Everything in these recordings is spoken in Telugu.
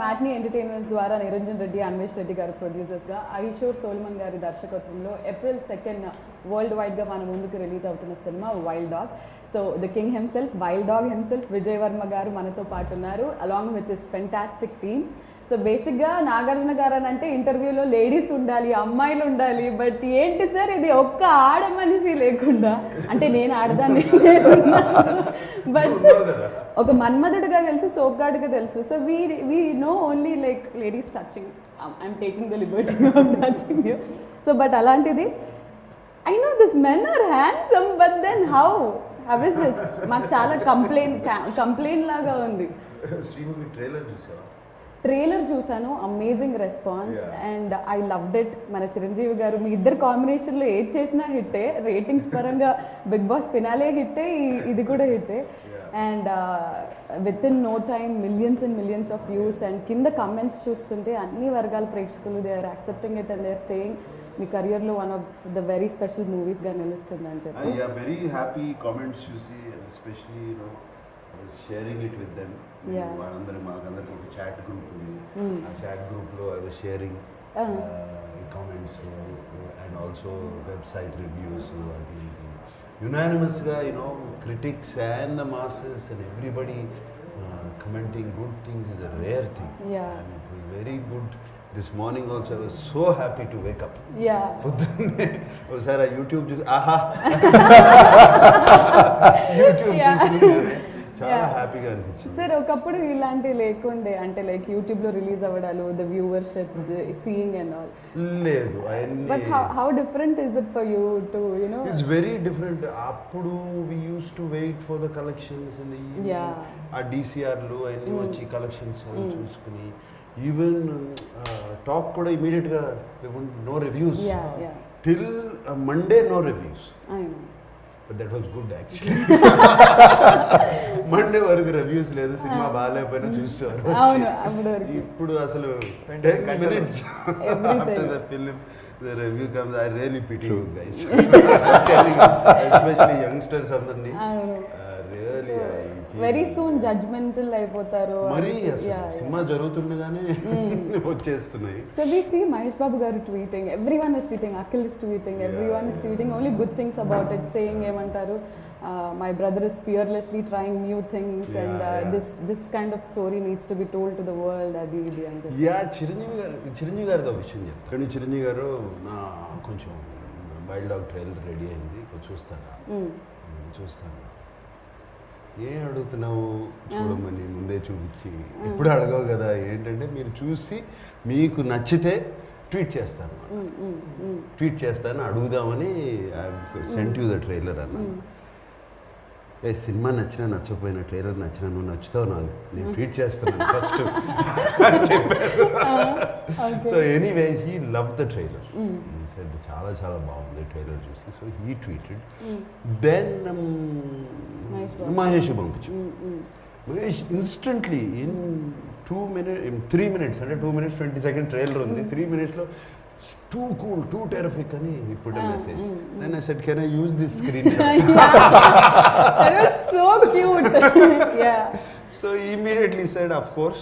మ్యాట్నీ ఎంటర్టైన్మెంట్స్ ద్వారా నిరంజన్ రెడ్డి, అన్వేష్ రెడ్డి గారు ప్రొడ్యూసర్స్గా, ఐషోర్ సోల్మన్ గారి దర్శకత్వంలో ఏప్రిల్ 2 వరల్డ్ వైడ్గా మన ముందుకు రిలీజ్ అవుతున్న cinema wild dog. So the king himself, wild dog himself Vijay Varma గారు మనతో పాటు ఉన్నారు along with this fantastic team. So బేసిక్గా నాగార్జున గారు అని అంటే ఇంటర్వ్యూలో లేడీస్ ఉండాలి, అమ్మాయిలు ఉండాలి, బట్ ఏంటి సార్ ఇది ఒక్క ఆడ మనిషి లేకుండా, అంటే నేను ఆడదాన్ని బట్ ఒక మన్మధుడిగా తెలుసు, సోప్గాడుగా తెలుసు. So we know only like ladies touching, I'm taking the liberty of touching you. So but అలాంటిది I know this men are handsome, but then how is this? మాకు చాలా కంప్లైంట్ లాగా ఉంది. ట్రైలర్ చూసాను, amazing response and I loved it. మన చిరంజీవి గారు మీ ఇద్దరు కాంబినేషన్లో ఏది చేసినా హిట్టే, రేటింగ్స్ పరంగా బిగ్ బాస్ ఫినాలే హిట్టే, ఇది కూడా హిట్టే. And within no time millions and millions of views. And కింద కమెంట్స్ చూస్తుంటే అన్ని వర్గాల ప్రేక్షకులు they are accepting it and they are saying మీ కెరియర్లో one of the very special మూవీస్గా నిలుస్తుంది అని చెప్పి. వెరీ హ్యాపీ కామెంట్స్ చూసి, especially sharing it with them. వాళ్ళందరూ మాకందరికి ఒక చాట్ గ్రూప్ ఉంది, ఆ చాట్ గ్రూప్లో I was sharing comments and also website reviews. అది యునానిమస్గా critics and the masses and everybody commenting good things is a rare thing. And it was very good. This morning also I was so happy to wake up. పొద్దున్నే ఒకసారి ఆ యూట్యూబ్ చూసి యూట్యూబ్ చూసి చాలా హ్యాపీగా అనిపించింది. సార్ ఒకప్పుడు ఇలాంటి లేకుండే, అంటే లైక్ యూట్యూబ్లో రిలీజ్ అవ్వడాలు, the viewership, seeing and all లేదు. But how different is it for you to you know? It's very different. అప్పుడు we use to wait for the collections and ah డిసిఆర్లు అన్నీ వచ్చి కలెక్షన్స్ చూసుకుని, ఈవెన్ టాక్ కూడా ఇమీడియట్గా no reviews till Monday, no reviews. But that was good actually. Monday వరకు రివ్యూస్ లేదు, సినిమా బాగాలేకపోయినా చూసేవారు. ఇప్పుడు అసలు 10 minutes after the film the review comes, I really pity you guys. Especially youngsters అందరినీ really వెరీ సూన్ జడ్జ్మెంటల్ అయిపోతారు. మరి సినిమా జరుగుతుండగానే వచ్చేస్తున్నాయి. So we see Mahesh Babu garu tweeting, everyone is tweeting, Akhil is tweeting, everyone is tweeting only good things about it, saying ఏమంటారు, my brother is fearlessly trying new things and this kind of story needs to be told to the world, అది ఇది అని చెప్పి. చిరంజీవి గారితో విషయం చెప్తాను. చిరంజీవి గారు నా కొంచెం వైల్డ్ డాగ్ ట్రైలర్ రెడీ అయింది, చూస్తాను. ఏం అడుగుతున్నావు చూడమని ముందే చూపించి, ఎప్పుడు అడగవు కదా. ఏంటంటే మీరు చూసి మీకు నచ్చితే ట్వీట్ చేస్తాను అడుగుదామని సెంట్ యూ ద ట్రైలర్ అన్న. సినిమా నచ్చినా నచ్చకపోయినా, ట్రైలర్ నచ్చినా నువ్వు నచ్చుతావు నాకు, నేను ట్వీట్ చేస్తున్నాను ఫస్ట్ అని చెప్పారు. So anyway he love the trailer, he said చాలా చాలా బాగుంది ట్రైలర్ చూసి. So he tweeted, then Mahesh పంపించు. మహేష్ ఇన్స్టెంట్లీ ఇన్ 3 minutes, అంటే 2 minutes 20 seconds ట్రైలర్ ఉంది, 3 minutesలో too cool, too terrific అని he put a message. Then I said, can I use this screenshot? That was so cute. So he immediately said, of course.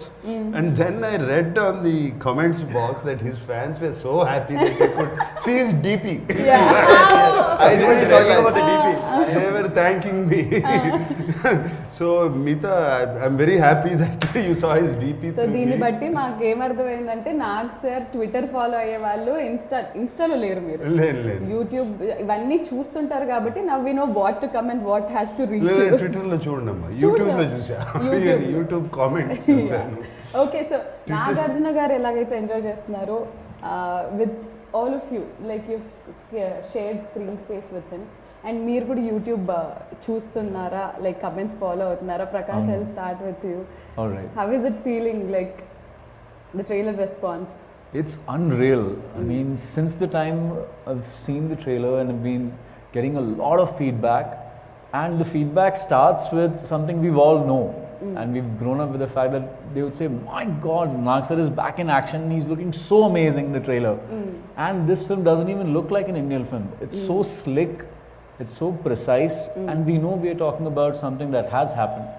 And then I read on the comments box that his fans were so happy that they could see his DP. I didn't realize. They were thanking me. So Meeta, I'm very happy that you saw his DP. So దీన్ని బట్టి మాకు ఏమర్థమైందంటే, నాకు సార్ ట్విట్టర్ ఫాలో అయ్యే వాళ్ళు ఇన్స్టాలో లేరు, మీరు యూట్యూబ్ ఇవన్నీ చూస్తుంటారు కాబట్టి now we know what to comment, what has to reach. ట్విట్టర్లో చూడమ్మా, యూట్యూబ్లో చూసా, యూట్యూబ్ కామెంట్స్ చూసాను. ఓకే, సో నాగార్జున గారు ఎలాగైతే ఎంజాయ్ చేస్తున్నారో with all of you, like you shared screen space with him, and మీరు కూడా యూట్యూబ్ చూస్తున్నారా, లైక్ కమెంట్స్ ఫాలో అవుతున్నారా? Prakash, I will start with you. How is it feeling, like the trailer response? It's unreal. I mean, since the time I've seen the trailer and I've been getting a lot of feedback, and the feedback starts with something we've all know, and we've grown up with the fact that they would say, my God, Nag sir is back in action, he's looking so amazing in the trailer. And this film doesn't even look like an Indian film. It's so slick, it's so precise, and we know we are talking about something that has happened.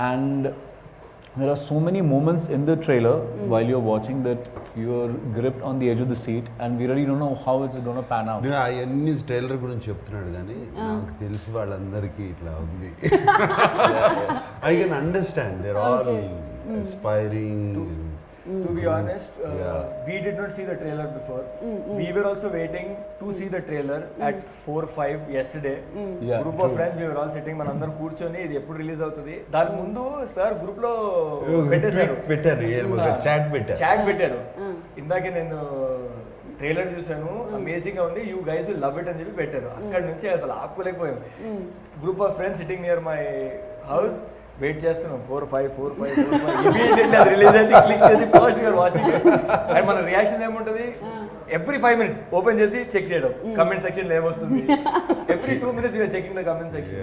And there are so many moments in the trailer while you're watching that you're gripped on the edge of the seat, and we really don't know how it's going to pan out. అవన్నీ ట్రైలర్ గురించి చెప్తున్నాడు కానీ నాకు తెలిసి వాళ్ళందరికీ ఇట్లా ఉంది. I can understand they're all aspiring. To be honest, we did not see the trailer before. We were also waiting to see the trailer at 4-5 yesterday. Group of friends, we were all sitting, మనందరం కూర్చొని ఇది ఎప్పుడు రిలీజ్ అవుతుంది దాని ముందు సార్ గ్రూప్ లో చాట్ పెట్టారు. ఇందాకే నేను ట్రైలర్ చూసాను, అమేజింగ్ గా ఉంది, you guys will love it అని చెప్పి పెట్టారు. అక్కడ నుంచి అసలు ఆపుకోలేకపోయాం. Group of friends sitting near my house, wait చేస్తున్నాం 4-5 ఇమీడియట్లీ అది రిలీజ్ అయితే క్లిక్ చేసి ఫస్ట్ యూఆర్ వాచింగ్. అండ్ మన రియాక్షన్ ఏముంటుంది, ఎవ్రీ 5 minutes ఓపెన్ చేసి చెక్ చేయడం కమెంట్ సెక్షన్ లో ఏమొస్తుంది. Every 2 minutes you are checking the comment section.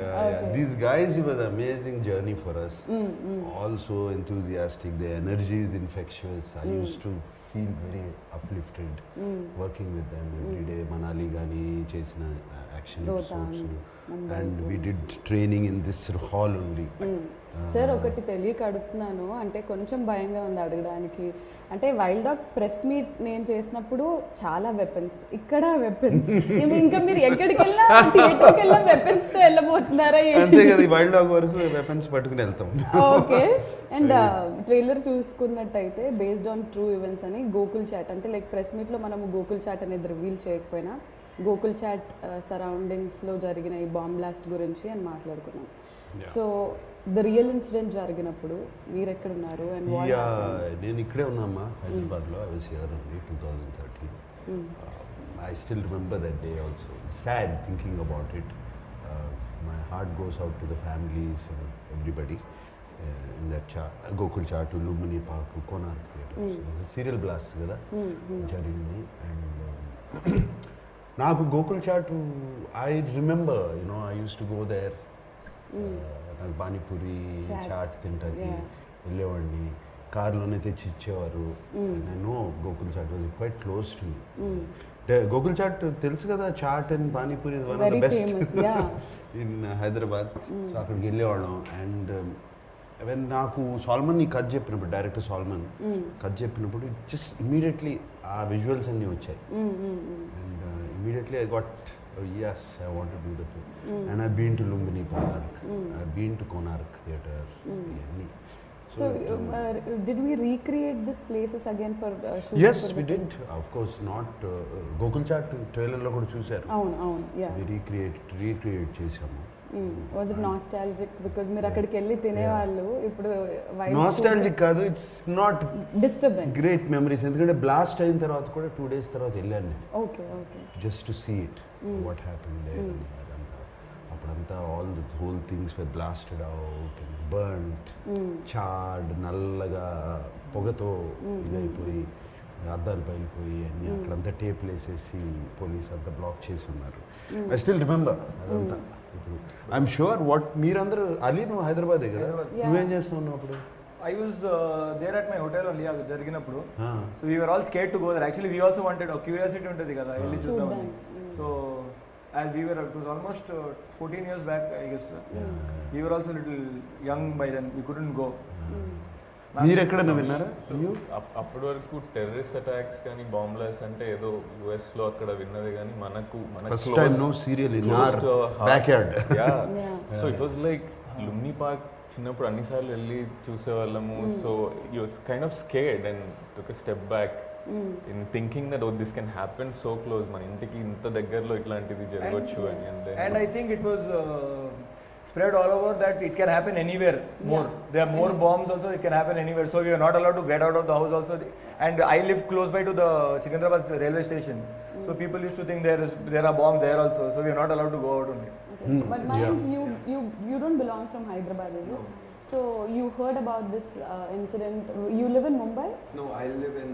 These guys, it was an amazing journey for us. Also enthusiastic, their energy is infectious. I used to feel very uplifted working with them every day. Manali gani chesina action episodes, and we did training in this hall only. Sir ఒకటి తెలియక అడుగుతున్నాను, అంటే కొంచెం భయంగా ఉంది అడగడానికి. అంటే వైల్డ్ డాగ్ ప్రెస్ మీట్ నేను చేసినప్పుడు చాలా వెపన్స్, ఇక్కడ వెపన్స్, ఇంకా మీరు ఎక్కడికి వెళ్ళినా థియేటర్కి వెళ్ళినా వెపన్స్ తో వెళ్ళబోతున్నారా? అంతే కదా, వైల్డ్ డాగ్ వరకు వెపన్స్ పట్టుకుని వెళ్తాం. ఓకే. అండ్ ట్రైలర్ చూసుకున్నట్టయితే బేస్డ్ ఆన్ ట్రూ ఈవెంట్స్ అని గోకుల్ చాట్, అంటే లైక్ ప్రెస్ మీట్లో మనము గోకుల్ చాట్ అనేది రివీల్ చేయకపోయినా గోకుల్ చాట్ సరౌండింగ్స్లో జరిగిన ఈ బాంబ్ బ్లాస్ట్ గురించి అని మాట్లాడుకున్నాం. సో ద రియల్ ఇన్సిడెంట్ జరిగినప్పుడు మీరు ఎక్కడ ఉన్నారు? అండ్ నేను ఇక్కడే ఉన్నామ్మా, హైదరాబాద్లో. I was here only 2013. I still remember that day also. Sad thinking about it. My heart goes out to the families and everybody in that Gokul Chaat, Lumini Park, Konark Theatres. It was a serial blast kada jarigindi. And నాకు Gokul Chat, I remember, I use to go there. నాకు పానీపూరి చాట్ తింటాకి వెళ్ళేవాడిని, కార్లోనే తెచ్చి ఇచ్చేవారు. నేను Gokul Chat was quite close to me. Gokul Chat తెలుసు కదా, chaat and panipuri is one of the best in Hyderabad. So అక్కడికి వెళ్ళేవాళ్ళం. అండ్ వెన్ నాకు సాల్మన్ ఈ కథ చెప్పినప్పుడు, డైరెక్టర్ సాల్మన్ కథ చెప్పినప్పుడు జస్ట్ ఇమీడియట్లీ ఆ విజువల్స్ అన్నీ వచ్చాయి. And immediately I got, yes, I want to do the film. And I've been to Lumbini Park, I've been to Konark Theatre. So did we recreate these places again for shooting? Yes, we did. Of course, not Gokul Chaat trailer lo kuda chusaru. Avunu, yeah. We recreate chesamu. Was it nostalgic? Because మీరు అక్కడికి వెళ్ళి తినేవాళ్ళు, ఇప్పుడు నాస్టాలజిక్ కాదు, it's not disturbing. Great memories. ఎందుకంటే బ్లాస్ట్ అయిన తర్వాత కూడా 2 days తర్వాత వెళ్ళాను నేను. Okay okay. Just to see it, what happened there. అప్పుడంతా all the whole things were blasted out and burned, charred, నల్లగా పొగతో ఇదైపోయి అద్దాలు పైలిపోయి అన్నీ అక్కడంతా టేప్లు వేసేసి పోలీస్ అంతా బ్లాక్ చేసి ఉన్నారు. ఐ స్టిల్ రిమెంబర్ అదంతా. ఇప్పుడు ఐఎమ్ షూర్ వాట్ మీరందరూ, అలీ నువ్వు హైదరాబాదే కదా, నువ్వేం చేస్తున్నావు అప్పుడు? I was there at my hotel only అది జరిగినప్పుడు. So we were all scared to go there. Actually we also wanted, curiosity ఉంటుంది కదా, వెళ్ళి చూద్దామని. So as we were, it was almost 14 years back I guess. We were also little young by then, we couldn't go. మీరు ఎక్కడైనా విన్నారా? అప్పటి వరకు టెర్రరిస్ట్ అటాక్స్ కానీ బాంబ్ బ్లాస్ట్ అంటే ఏదో యుఎస్ లో అక్కడ విన్నది, కానీ మనకు first time no serial in our backyard. So it was like Lumbini park చిన్నప్పుడు అన్నిసార్లు వెళ్ళి చూసేవాళ్ళము. So you was kind of scared and took a step back in thinking that this can happen so close, మన ఇంటికి ఇంత దగ్గరలో ఇట్లాంటిది జరగవచ్చు అని. And I think it was spread all over that it can happen anywhere more. There are more bombs also, it can happen anywhere. So we are not allowed to get out of the house also. And I live close by to the Secunderabad railway station. So people used to think there are bombs there also. So we are not allowed to go out only. Okay. But Mayank, you don't belong from Hyderabad, is it? So you heard about this incident. You live in Mumbai? No, I live in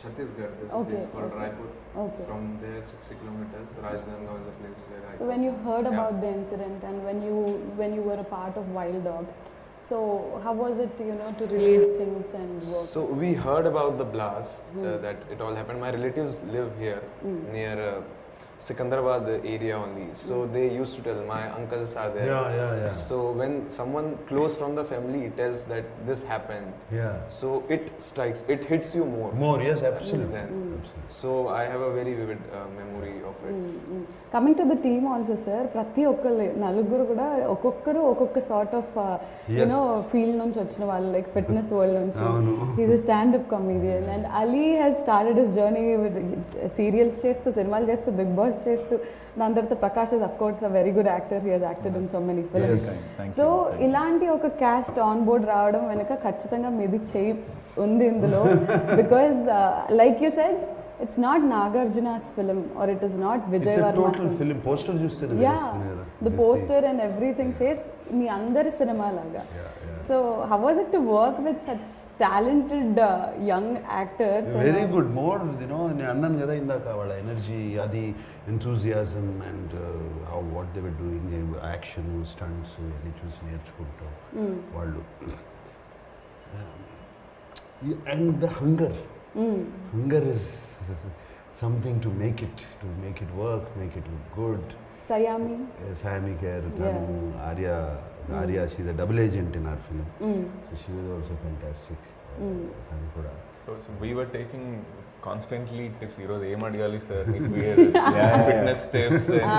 Chhattisgarh. There's a place called Raipur. Okay. From there 60 kilometers. Rajnandgaon is a place where I. So when you heard about the incident and when you were a part of Wild Dog, so how was it, to relate things and work? So we heard about the blast, that it all happened. My relatives live here near Secunderabad area only. So they used to tell, my uncles are there. Yeah. So when someone close from the family tells that this happened, Yeah. so it strikes, it hits you more. More, yes, absolutely. Then. Absolutely. So I have a very vivid memory of it. Coming to the team also sir, ప్రతి ఒక్కరు నలుగురు కూడా ఒక్కొక్క సార్ట్ ఆఫ్ యూనో ఫీల్డ్ నుంచి వచ్చిన వాళ్ళు, లైక్ ఫిట్నెస్ వరల్డ్ నుంచి. He's standup comedian and Ali has started his journey with serials చేస్తూ, సినిమాలు చేస్తూ, బిగ్ బాస్ చేస్తూ. దాని తర్వాత Prakash is of course a very good actor, he has acted in so many films. So ఇలాంటి ఒక క్యాస్ట్ ఆన్ బోర్డ్ రావడం వెనుక ఖచ్చితంగా మీది చేయి ఉంది ఇందులో. Because like you said, it's not Nagarjuna's film or it is not Vijay It's a Varma's total film. Poster చూస్తేనే yeah, తెలుస్తుంది కదా. the poster and everything says మీ అందరి సినిమా లాగా. So how was it to work with such talented young actors? Very good. More నేను అన్నాను కదా ఇందాక, వాళ్ళ ఎనర్జీ, అది enthusiasm and how what they were doing, action, stunts ఇవన్నీ చూసి నేర్చుకుంటాం వాళ్ళు. And the hunger is something to make it work, make it look good. Sayami Kher, Tanu, Arya, she's a double agent in our film. So she was also fantastic. Tanu kuda. So we were taking constantly tips. Heroes aim adigali sir, if we fitness tips and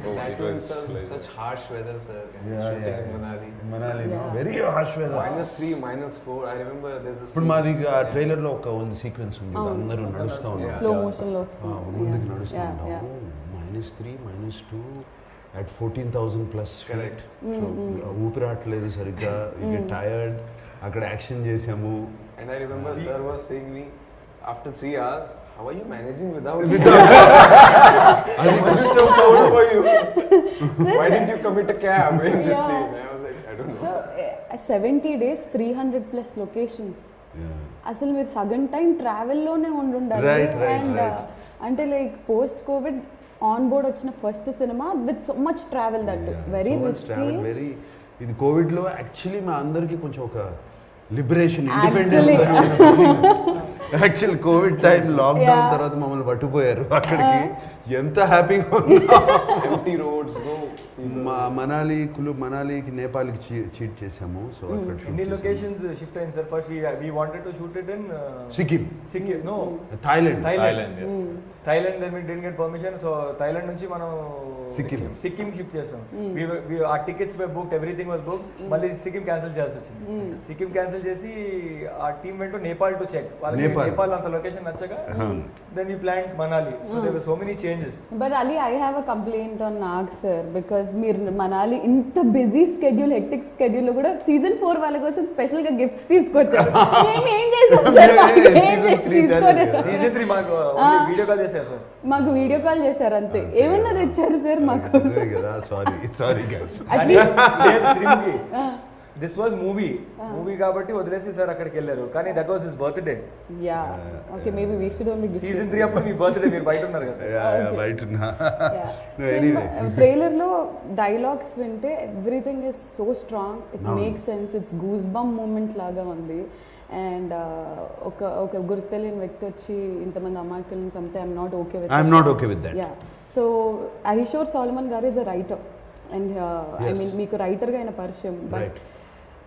That it was was like such harsh weather, sir. Yeah, Shooting in Manali. Manali, no? Very harsh weather. -3, -4. I remember there's a ఇప్పుడు మాది ఆ ట్రైలర్ లో ఒక ఉంది సీక్వెన్స్ ఉంది, అందరూ నడుస్తూ ఉన్నారు, స్లో మోషన్ లో వస్తుంది. ముందుకు నడుస్తూ ఉంటాము. -3, -2 at 14,000 plus feet. Correct. So ఊపిరాట్లేదు సరిగ్గా, you get tired. అక్కడ యాక్షన్ చేసాము. And I remember sir was saying me, after 3 hours, how are you managing without అది so cold for you? Why didn't you commit a cab in this scene? I was like, I don't know. So 70 days 300 plus locations. అసలు మీరు సగం టైం ట్రావెల్లోనే ఉండాలి. అండ్ అంటే like post covid on board వచ్చిన first cinema with so much travel, that very risky. ఇది కోవిడ్ లో యాక్చువల్లీ మా అందరికి కొంచెం ఒక liberation, independence. Actual covid time lockdown తర్వాత మమ్మల్ని పట్టుపోయారు అక్కడికి. ఎంత హ్యాపీగా Empty roads, no. Manali, Kullu మనాలికి, నేపాల్కి చీట్ చేసాము. సో అక్కడ ఎన్ని లొకేషన్స్ షిఫ్ట్ అయింది sir? First we wanted to shoot it in Sikkim, no Thailand. Thailand then we didn't get permission. So Thailand నుంచి మనం సిక్కిం షిఫ్ట్ చేసాం. ఆ tickets were booked, everything was booked. మళ్ళీ సిక్కిం క్యాన్సిల్ చేయాల్సి వచ్చింది. సిక్కిం క్యాన్సిల్ చేసి ఆ టీమ్ వెంట నేపాల్ టు చెక్. వాళ్ళకి నేపాల్ అంత లొకేషన్ నచ్చగా then we planned Manali. So there were so many changes. But Ali, I have a complaint on Nag sir, because మీరు మనాలి ఇంత బిజీ స్కెడ్యూల్, హెక్టిక్ స్కెడ్యూల్ లో కూడా సీజన్ 4 వాళ్ళ కోసం స్పెషల్ గా గిఫ్ట్స్ తీసుకొచ్చారు. మేము ఏం చేసాం సార్? సీజన్ 3 మాకు వీడియో కాల్ చేశారు సార్. మాకు వీడియో కాల్ చేశారు అంతే. ఏమన్నా తెచ్చారు సార్ మాకు? Sorry guys. This was movie కాబట్టి వదిలేసి సార్ అక్కడికి వెళ్ళారు. కానీ that was his birthday. Yeah okay, maybe we should only gift. Season 3 అప్పుడు మీ బర్త్డే, మీరు బయట ఉన్నారు కదా. బయట ఉన్నా. ట్రైలర్ లో డైలాగ్స్ వింటే everything is so strong, it makes sense, it's goose bump moment లాగా ఉంది. అండ్ ఒక గుర్తు తెలియని వ్యక్తి వచ్చి ఇంతమంది అమాయకులను చంపితే I'm not okay with that. Yeah, so Ahishor Solomon గారు is a writer and I mean మీకు రైటర్గా ఆయన పరిచయం. బట్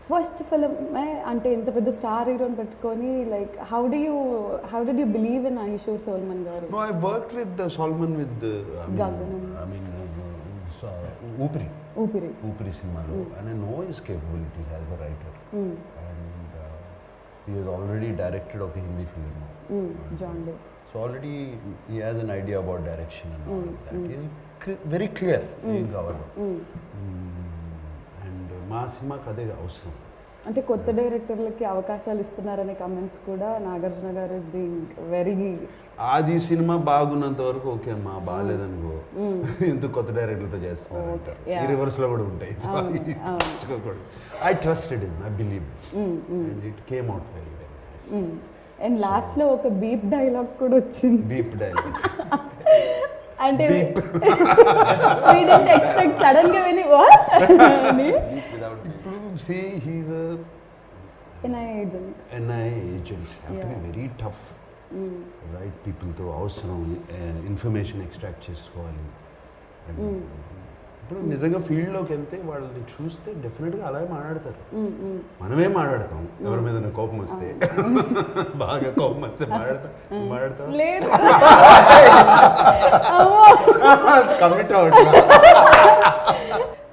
ఫస్ట్ ఫిల్మే అంటే ఇంత పెద్ద స్టార్ హీరోని పెట్టుకొని, like how did you believe in Ahishor Solomon గారు? No, I worked with Solomon with Upiri సినిమాలో, and I know his capability as a writer. And he has already directed ఒక Hindi film, John Day. So already he has an idea about direction and all of that. He is very clear ఏం కావాలో. అండ్ మా సినిమాకి అదే అవసరం. అంటే కొత్త డైరెక్టర్లకి అవకాశాలు ఇస్తున్నారనే కమెంట్స్ కూడా నాగార్జున గారు ఇస్ బీయింగ్ వెరీ. అది సినిమా బాగున్నంత వరకు ఓకే అమ్మా, బాగాలేదనుకో ఎందుకు కొత్త డైరెక్టర్లతో చేస్తున్నారు అంటారు. ఈ రివర్స్ లో కూడా ఉంటాయి. I trusted him, I believe, and it came out very very nice. And last లో ఒక బీప్ డైలాగ్ కూడా వచ్చింది. బీప్ డైలాగ్ అంటే we didn't expect సడన్ గా విని వాట్ అని. ఇప్పుడు see he's a NIA agent. NIA agent, have to be very tough. Right పీపుల్తో అవసరం, ఇన్ఫర్మేషన్ ఎక్స్ట్రాక్ట్ చేసుకోవాలి. And ఇప్పుడు నిజంగా ఫీల్డ్లోకి వెళ్తే వాళ్ళని చూస్తే డెఫినెట్గా అలాగే మాట్లాడతారు. మనమే మాట్లాడతాం ఎవరి మీద కోపం వస్తే, బాగా కోపం వస్తే మాట్లాడతాం లేదు కమిట్ అవుతుంది.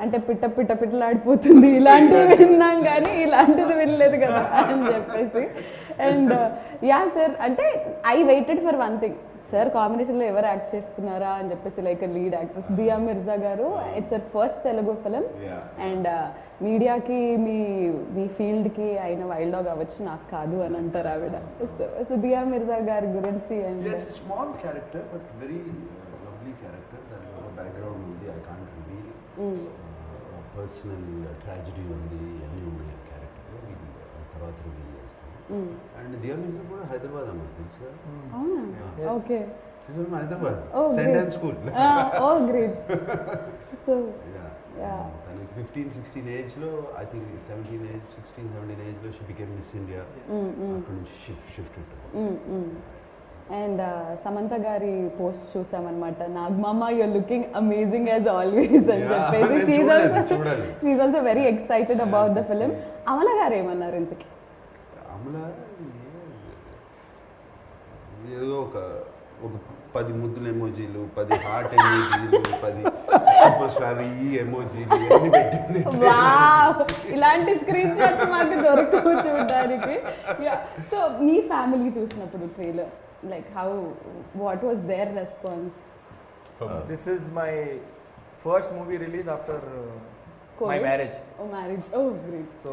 అంటే పిట్టలాడిపోతుంది ఇలాంటివి విన్నాం కానీ ఇలాంటిది వినలేదు కదా అని చెప్పేసి. అండ్ యా సార్, అంటే I waited for one thing, sir కాంబినేషన్లో ఎవరు యాక్ట్ చేస్తున్నారా అని చెప్పేసి, like lead actress Dia Mirza గారు. It's her first Telugu film. And మీడియాకి మీ ఫీల్డ్కి అయిన వైల్డ్ డాగ్ అవ్వచ్చు, నాకు కాదు అని అంటారు ఆవిడ. సో దియా మిర్జా గారి గురించి. And small character but very lovely character. దాంట్లో బ్యాక్గ్రౌండ్ ఉంది, I can't reveal. Personal tragedy ఉంది, అన్నీ ఉన్నాయి ఆ క్యారెక్టర్లో. తర్వాత రివీల్ చేస్తాను. అండ్ దియా మిర్జా కూడా హైదరాబాద్ అమ్మ, తెలుసు. అవునా? Okay. Hyderabad saint Ann school. Oh great. So తనకి 15-16 ఏజ్లో, ఐ థింక్ 16-17 ఏజ్లో షీ బికేమ్ మిస్ ఇండియా. అక్కడ నుంచి షిఫ్ట్. అండ్ సమంత గారి పోస్ట్ చూసామన్నమాట, నాగమామ your looking amazing as always అని చెప్పేసి. She's also very excited about the film. Amala గారు ఏమన్నారు ఇంతకి? అమల ఏదో ఒక 10 ముద్దుల ఎమోజీలు, 10 హార్ట్ ఎమోజీలు, 10 సూపర్ స్టార్ ఈ ఎమోజీలు అన్ని పెట్టింది. ఇలాంటి స్క్రీన్ షాట్స్ మాకు దొరకవు చూడడానికి. సో మీ ఫ్యామిలీ చూసినప్పుడు trailer, like what was their response? This is my first movie release after my marriage. Marriage. Oh, great. So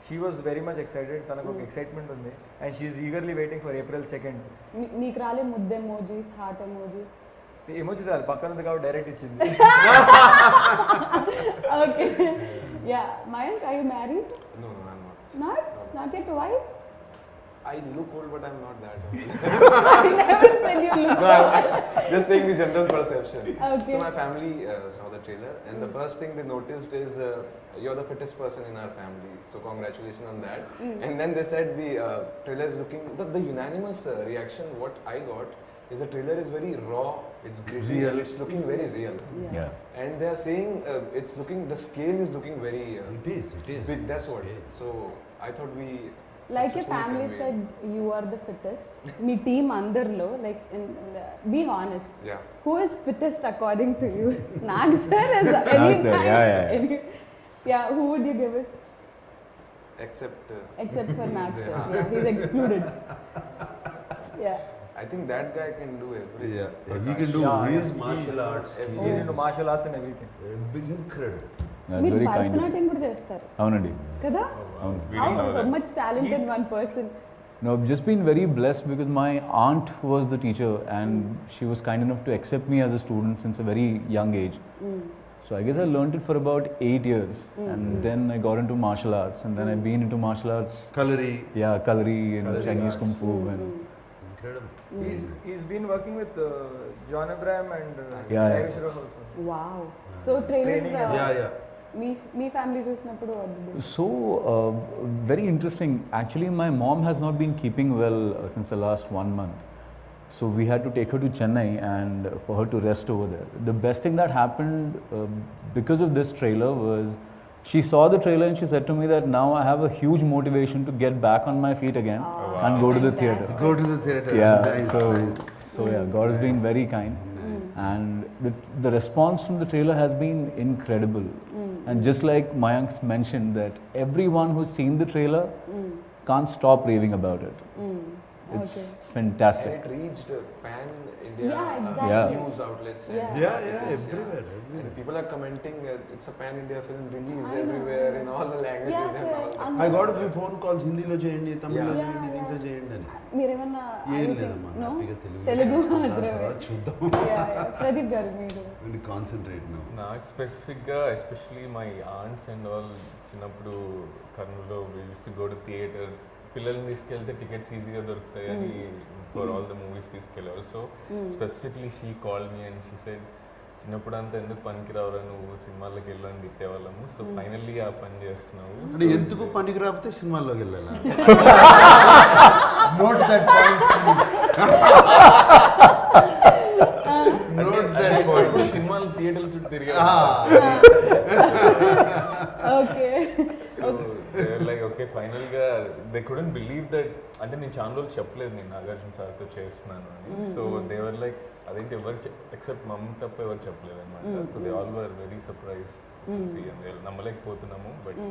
she was very much excited. Tanaku excitement undi, and she is eagerly waiting for April 2nd. Meek rale mudde emojis, heart emojis. Emojis raale, pakkana ఉంది కాబట్టి డైరెక్ట్ ఇచ్చింది. Okay. Yeah, Mayank, are you married? No, I'm not. Not yet. Why? I look old, but I'm not that old. I never said you look old. Just saying the general perception. Okay. So my family saw the trailer, and the first thing they noticed is you're the fittest person in our family. So congratulations on that. And then they said the trailer is looking. The unanimous reaction what I got is the trailer is very raw. It's gritty. Real. It's looking very real. Yeah. And they are saying it's looking. The scale is looking very It is. big. That's what. So I thought we. Like your family said, you are the fittest. Me team andarlo, like, be honest. Yeah. Who is fittest according to you? Nag sir is any Nag sir, time. yeah. Yeah, who would you give it? Except. Except for Nag sir. Yeah, he's excluded. Yeah. I think that guy can do everything. Yeah, he can do. He is martial arts. He's into martial arts and everything. Incredible. That's మీరు very kind of భరతనాట్యం కూడా చేస్తారు అవునండి. కదా? అవును. How so much talented one person? No, I've just been very blessed because my aunt was the teacher and she was kind enough to accept me as a student since a very young age. So I guess I learned it for about 8 years and then I got into martial arts and then I've been into martial arts. Kalari. Yeah, Kalari and Kalari Chinese arts. Kung Fu and Incredible. He's been working with John Abraham and Yeah. Larry Shroff also. Wow. So training. Training and Yeah. Me family చూసినప్పుడు what did you do? So, very interesting. Actually, my mom has not been keeping well since the last 1 month. So, we had to take her to Chennai and for her to rest over there. The best thing that happened because of this trailer was she saw the trailer and she said to me that now I have a huge motivation to get back on my feet again and go to the theatre. Go to the theatre. Yeah, Nice, nice. so yeah, God has been very kind. And the response from the trailer has been incredible. And just like Mayank mentioned that everyone who's seen the trailer can't stop raving about it. It's fantastic. And it reached pan-India Yeah, exactly. news outlets. Yeah. Yeah, everywhere. And people are commenting it's a pan-India film release everywhere in all the languages Yeah, and sir. all. I got a few phone calls, హిందీలో చేయండి, తమిళ్లో Yeah. చేయండి, దీంట్లో చేయండి అని. మీరేమన్నా ఏం లేదమ్మా, no? హ్యాపీగా తెలుగు చేసుకుందాం, మాత్రమే. తర్వాత చూద్దాం. ప్రదీప్ గారు మీరు కాన్సన్ట్రేట్ నౌ. నాకు స్పెసిఫిక్గా especially my aunts and all చిన్నప్పుడు కర్నూలులో we use to go to theatre. పిల్లల్ని తీసుకెళ్తే టికెట్స్ ఈజీగా దొరుకుతాయి అని ఫర్ ఆల్ ద మూవీస్ తీసుకెళ్ళాలి. So specifically she call me and she said చిన్నప్పుడు అంతా ఎందుకు పనికి రావురా నువ్వు సినిమాల్లోకి వెళ్ళని తిట్టేవాళ్ళము. సో ఫైనల్లీ ఆ పని చేస్తున్నావు. అంటే ఎందుకు పనికి రాకపోతే సినిమాల్లోకి వెళ్ళాలా? Note that point. Note that point. ఇప్పుడు సినిమాలు థియేటర్ల చుట్టూ తిరిగారు. Okay So they're like, okay, final గా they couldn't believe that. అంటే నేను చాలా రోజులు చెప్పలేదు నేను నాగార్జున సార్తో చేస్తున్నాను అని. సో దేవర్ లైక్ అదేంటి ఎవరు ఎక్సెప్ట్ మమ్మీ తప్ప ఎవరు చెప్పలేదు అనమాట. So they all were very surprise to see and నమ్మలేకపోతున్నాము. But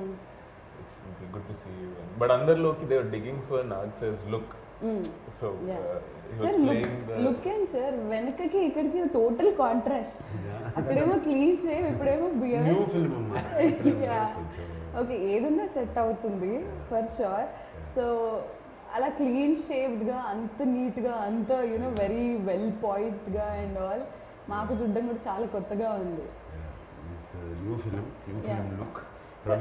it's good to see you. But అందరిలోకి they are digging for Nag's look. So sir look ఏంటి సార్ వెనకకి ఇక్కడికి టోటల్ కాంట్రాస్ట్. అక్కడేమో క్లీన్ షేవ్, ఇప్పుడేమో బియర్డ్. న్యూ ఫిల్మ్ అమ్మా. ఓకే ఏదన్నా సెట్ అవుతుంది ఫర్ షూర్. సో అలా క్లీన్ షేవ్డ్గా అంత నీట్గా అంత యూనో వెరీ వెల్ పాయిజ్డ్గా అండ్ ఆల్ మాకు చూడడం కూడా చాలా కొత్తగా ఉంది. New film look. So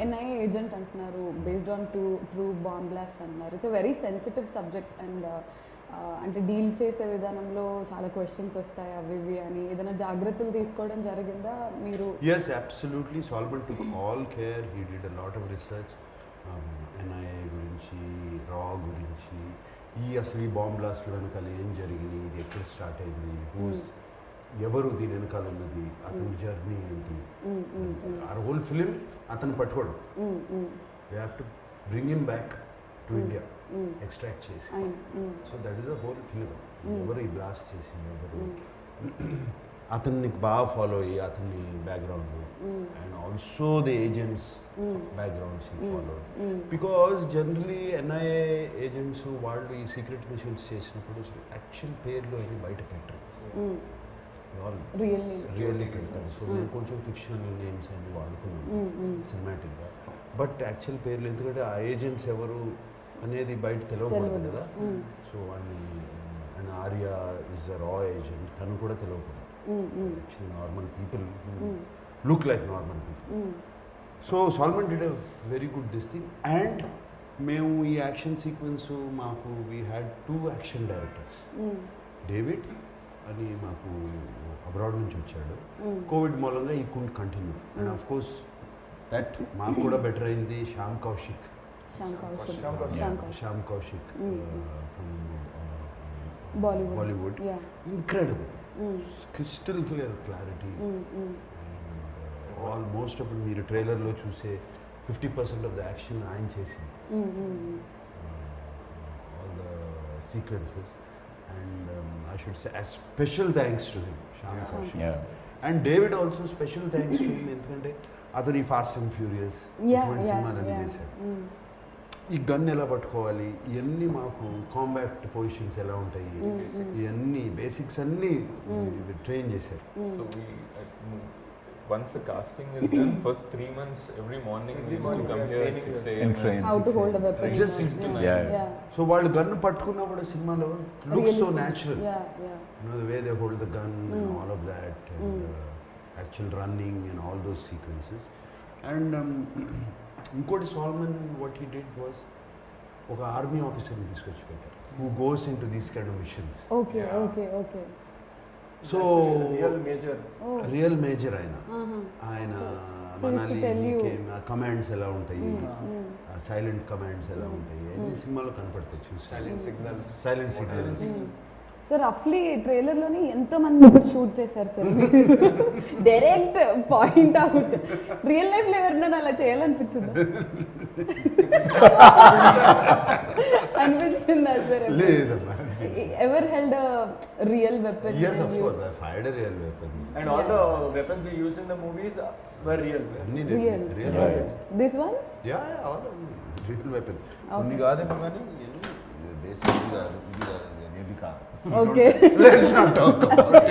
NI agent అంటున్నారు, based on true bomb blast అంటున్నారు. It's a very sensitive subject and అంటే డీల్ చేసే విధానంలో చాలా క్వశ్చన్స్ వస్తాయి అవి ఇవి అని ఏదైనా జాగ్రత్తలు తీసుకోవడం జరిగిందా మీరు? Yes, absolutely. Solomon took all care. He did a lot of research. NIA గురించి, రా గురించి, అసలు ఈ బాంబ్ బ్లాస్ట్ వెనకాల ఏం జరిగింది, ఇది ఎక్కడ స్టార్ట్ అయింది, ఎవరు దీని వెనకాల ఉన్నది, అతని జర్నీ ఏంటి, ఆ హోల్ ఫిలిం అతను పట్టుకోవడం. We have to bring him back to India, extract చేసి. So that is the whole film. ఎవరు ఈ బ్లాస్ట్ చేసింది, ఎవరు అతన్ని బాగా ఫాలో అయ్యి అతన్ని background and also the agents backgrounds follow. Because generally NIA agents వాళ్ళు ఈ సీక్రెట్ మిషన్స్ చేసినప్పుడు యాక్చువల్ పేర్లు అని బయట పెట్టరు, రియల్లీ పెడతారు. సో నేను కొంచెం ఫిక్షనల్ నేమ్స్ అన్ని వాడుకున్నాను సినిమాటిక్గా. బట్ యాక్చువల్ పేర్లు ఎందుకంటే ఆ ఏజెంట్స్ ఎవరు అనేది బయట తెలియకూడదు కదా. సో వాడిని అండ్ ఆర్య ఇస్ అ రా ఏజెంట్, తను కూడా తెలియకూడదు. Actually normal people who look like normal people. So Solomon did a very good this thing. And మేము ఈ యాక్షన్ సీక్వెన్స్ మాకు we had 2 action directors. David అని మాకు అబ్రాడ్ నుంచి వచ్చాడు. కోవిడ్ మూలంగా ఈ could continue and of course that మాకు కూడా బెటర్ అయింది. Shyam Kaushik from Bollywood. Incredible, crystal clear clarity. Almost అప్పుడు మీరు ట్రైలర్లో చూసే 50% ఆఫ్ ద యాక్షన్ ఆయన చేసింది, all the sequences. And I should say special thanks to him, Shyam Kaushik. And David also special thanks to him, ఎందుకంటే అతను ఈ ఫాస్ట్ అండ్ ఫ్యూరియస్ ఇటువంటి సినిమాలన్నీ చేశాడు. ఈ గన్ ఎలా పట్టుకోవాలి, ఇవన్నీ మాకు కాంబాక్ట్ పొజిషన్స్ ఎలా ఉంటాయి, ఇవన్నీ బేసిక్స్ అన్నీ ట్రైన్ చేశారు. So once the casting is done, first 3 months every morning we used to come here at 6 a.m. and train. How to hold a weapon. Just 6 to 9. So వాళ్ళు గన్ పట్టుకున్నప్పుడు సినిమాలో looks so natural. You know the way they hold the gun and all of that, and actual running and all those sequences. And ఇంకోటి Solomon what he did was ఒక ఆర్మీ ఆఫీసర్ని తీసుకొచ్చి పెట్టారు who goes into these kind of missions. Okay. So real major ఆయన మనాలి కమాండ్స్ ఎలా ఉంటాయి, సైలెంట్ కమాండ్స్ ఎలా ఉంటాయి, అన్ని సినిమాలో కనపడతాయి. చూసి సైలెంట్ సిగ్నల్స్. సార్ రఫ్లీ ట్రైలర్లోని ఎంతోమంది ఇప్పుడు షూట్ చేశారు sir, direct point out. Real లైఫ్లో ఎవరినైనా అలా చేయాలనిపించిందా? అనిపించిందా సార్? లేదమ్మా. Ever held a real weapon? Yes, of course. I fired a real weapon. And all the weapons we used in the movies were real. Real weapons. These ones? Yeah, all real weapon. కొన్ని కాదేమో కానీ బేసిక్ కాదు, ఇది కాదు, ఇది కాదు. Okay. Let's not talk about it.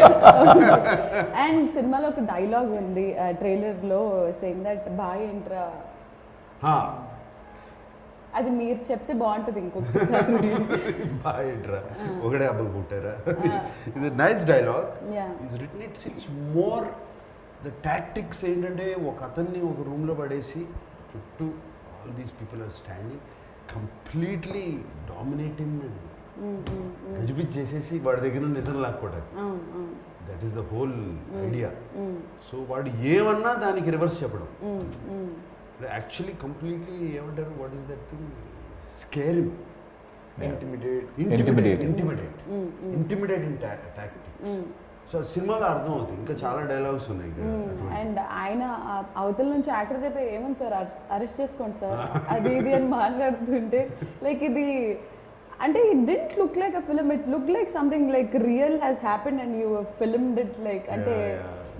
And సినిమాలో ఒక డైలాగ్ ఉంది ట్రైలర్లో, సేయింగ్ దట్ బాయ్ ఎంట్రా. అది మీరు చెప్తే బాగుంటుంది ఇంకొకసారి. బాయ్ ఎంట్రా, ఒకడే అబ్బకు పుట్టారా. ఇది nice dialogue. It's written, it's more the tactics ఏంటంటే ఒక అతన్ని ఒక రూమ్లో పడేసి చుట్టూ all these people are standing, completely dominating గజిబిజ్ చేసేసి వాడి దగ్గర నిజం లాక్కోవడానికి. That is the whole idea. So వాడు ఏమన్నా దానికి రివర్స్ చెప్పడం. యాక్చువల్లీ కంప్లీట్లీ ఏమంటారు, what is that thing, scare Intimidate. Intimidating tactics. So సినిమాలో అర్థం అవుతుంది. ఇంకా చాలా డైలాగ్స్ ఉన్నాయి ఇక్కడ అటువంటి. అండ్ ఆయన అవతల నుంచి యాక్టర్ చెప్పే ఏమని సార్ అరెస్ట్ చేసుకోండి సార్ అది ఇది అని మాట్లాడుతుంటే లైక్ ఇది అంటే it didn't look like a film, it look like something like real has happened and you filmed it like అంటే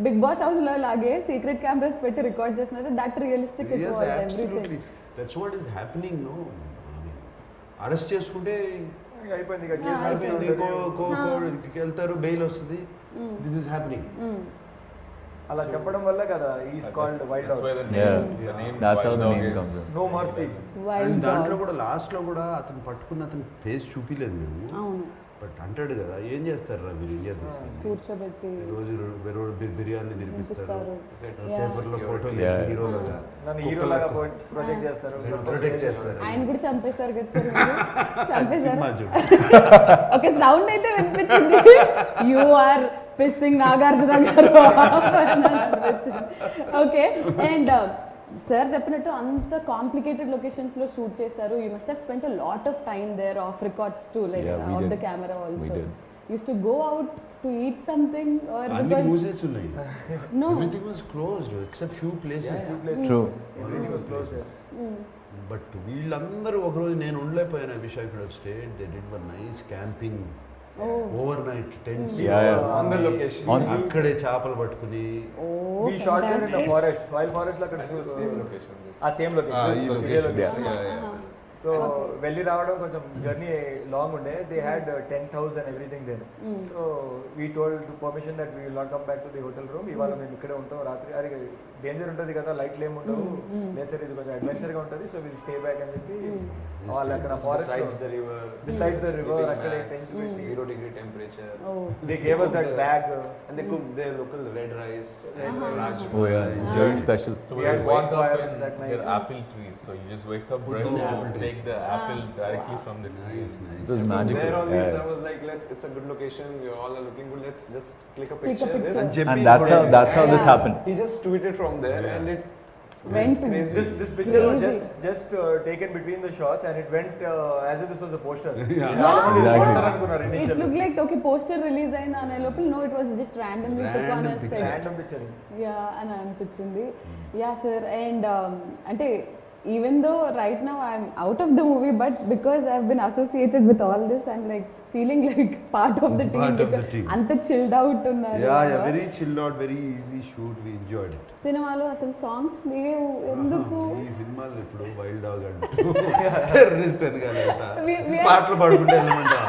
బిగ్ బాస్ హౌస్ లో లాగే సీక్రెట్ కెమెరాస్ పెట్టి రికార్డ్ చేసినట్టు that realistic it was everything. That's what is happening. No arrest చేసుకుంటే అయిపోయింది, వెళ్తారు, బెయిల్ వస్తుంది. This is happening. అలా చెప్పడం వల్ల కదా is called wild That's why dog. the name That's how Wild the Dog name is- comes in. No mercy. Wild దాంట్లో డాగ్. కూడా లాస్ట్ లో కూడా అతను పట్టుకున్న అతని ఫేస్ చూపిలేదు మేము. అవును, బట్ అంటాడు కదా, ఏం చేస్తారు రా మీరు ఇండియా తీసుకెళ్ళి, కూర్చోబెట్టి రోజు బిర్యానీ తినిపిస్తారు, తినిపిస్తారు. పేపర్లో ఫోటోలు Yeah. వేసి హీరోలుగా నన్ను హీరోలాగా ప్రొజెక్ట్ చేస్తారు. ప్రొటెక్ట్ చేస్తారు. ఆయన కూడా చంపేశారు కదా సార్ మీరు? చంపేశారు. సినిమా చూడు. ఓకే, సౌండ్ అయితే వినిపించింది. యు ఆర్ పిస్సింగ్ నాగార్జున గారు ఓకే. అండ్ సార్ చెప్పినట్టు అంత కాంప్లికేటెడ్ లొకేషన్స్ లో షూట్ చేశారు. You must have spent a lot of time there, of records to like Yeah, we of the did. Camera We also. did. Use to go out to eat something or అన్ని బికాజ్ మూసేసి ఉన్నాయి. No. Everything was closed except few places. True. Everything was close. But వీళ్ళందరూ ఒకరోజు నేను ఉండలేకపోయాను. I wish I could have stayed. They did one nice camping, over night tents On the location. అక్కడే చేపలు పట్టుకుని. We shot there in the forest, wild forest లో అక్కడ Same location. ఆ సేమ్ ఈ లొకేషన్. location. సో వెళ్ళి రావడం కొంచెం జర్నీ లాంగ్ ఉండే. They had tent house and everything there. So we told permission that we will not come back to the hotel room. ఇవాళ మేము ఇక్కడే ఉంటాం రాత్రి. అది డేంజర్ ఉంటుంది కదా, లైట్లు ఏమి ఉండవు, లేదు సార్ ఇది కొంచెం అడ్వెంచర్ గా ఉంటుంది, సో విల్ స్టే బ్యాక్ అని చెప్పి వాళ్ళు అక్కడ Besides forest the river. Beside the river, sleeping akkade mats, tent petti. 0-degree temperature. They gave us that bag. And they cooked their local red rice, rajma. Oh yeah, very special. So We we had wake up bonfire and that night. there are apple trees. So you just wake up, Put brush, the apple trees. take the apple directly from the tree. Nice, nice. It was magical. There always Yeah. I was like, it's a good location, we all are looking good, let's just click a Click a picture. picture. అని చెప్పి And that's how this Yeah. happened. He just tweeted from there Yeah. and it went to crazy. This picture was Crazy. just taken between the shots and it went as if this was a poster. Yeah. చాలా మంది Exactly. poster అనుకున్నారు it initially. Look like okay poster release అయింది అనే లోపల no it was just randomly took on Random picture. Random picture. Yeah అని అనిపించింది. Yeah sir. అండ్ అంటే even though right now I'm out of the movie but because I have been associated with all this I'm like feeling like part of the Part of the team. team. అంత చిల్డ్ అవుట్ ఉన్నారు. Very chilled out, very easy shoot. We enjoyed it. సినిమాలో అసలు సాంగ్స్ లేవు ఎందుకు? ఈ సినిమాలో ఇప్పుడు వైల్డ్ డాగ్ అంటూ టెర్రరిస్ట్ అని కదా We- we are- పాటలు పాడుకుంటే వెళ్ళమంటా.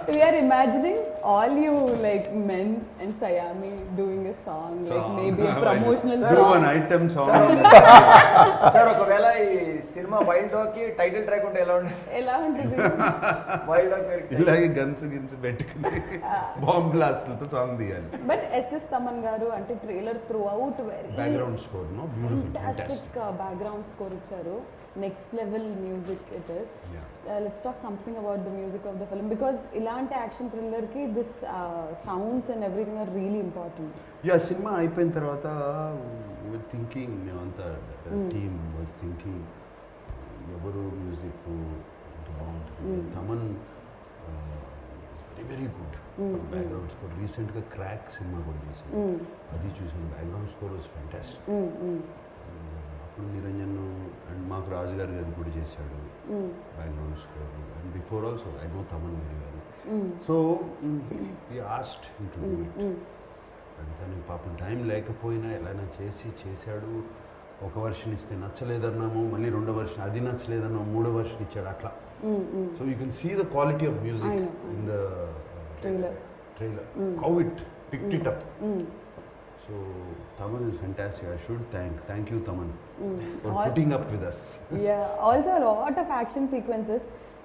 We are imagining all you like men and Sayami doing a song, like maybe a promotional Do song. an item song. Sir ఒకవేళ ఈ సినిమా వైల్డ్ డాగ్ కి టైటిల్ ట్రాక్ ఉంటే ఎలా ఉంటుంది? ఎలా ఉంటుంది? వైల్డ్ డాగ్ పేరు ఇలాగే గన్స్ గిన్స్ పెట్టుకుని బాంబ్ బ్లాస్ట్లతో సాంగ్ తీయాలి. బట్ ఎస్ఎస్ తమన్ గారు అంటే trailer through out very background score no beautiful fantastic background score ఇచ్చారు. Next level music it is. Let's talk something about the music of the film because ఇలాంటి యాక్షన్ థ్రిల్లర్ కి this sounds and everything are really important. Yeah cinema అయిపోయిన తర్వాత థింకింగ్ మేమంతా టీమ్ వాజ్ థింకింగ్ ఎవరు మ్యూజిక్ బాగుంటుంది. Thaman very very good background score. రీసెంట్గా క్రాక్ సినిమా కూడా చేశాను, అది చూసాను. Background score was fantastic. అప్పుడు నిరంజన్ అండ్ మాకు రాజు గారు అది కూడా చేశాడు background score. And before also I know Thaman very well. So ఈ asked to do it. And తనకి పాపం టైం లేకపోయినా ఎలాగైనా చేశాడు. ఒక వర్షన్ ఇస్తే నచ్చలేదన్నాము, మళ్ళీ రెండో వర్షన్ అది నచ్చలేదన్నాము, మూడో వర్షన్ ఇచ్చాడు అట్లా. So you can see the quality of music in the Trailer. How it picked it up. So Taman is fantastic. I should thank you Taman for putting up with us. Yeah, also a lot of action sequences.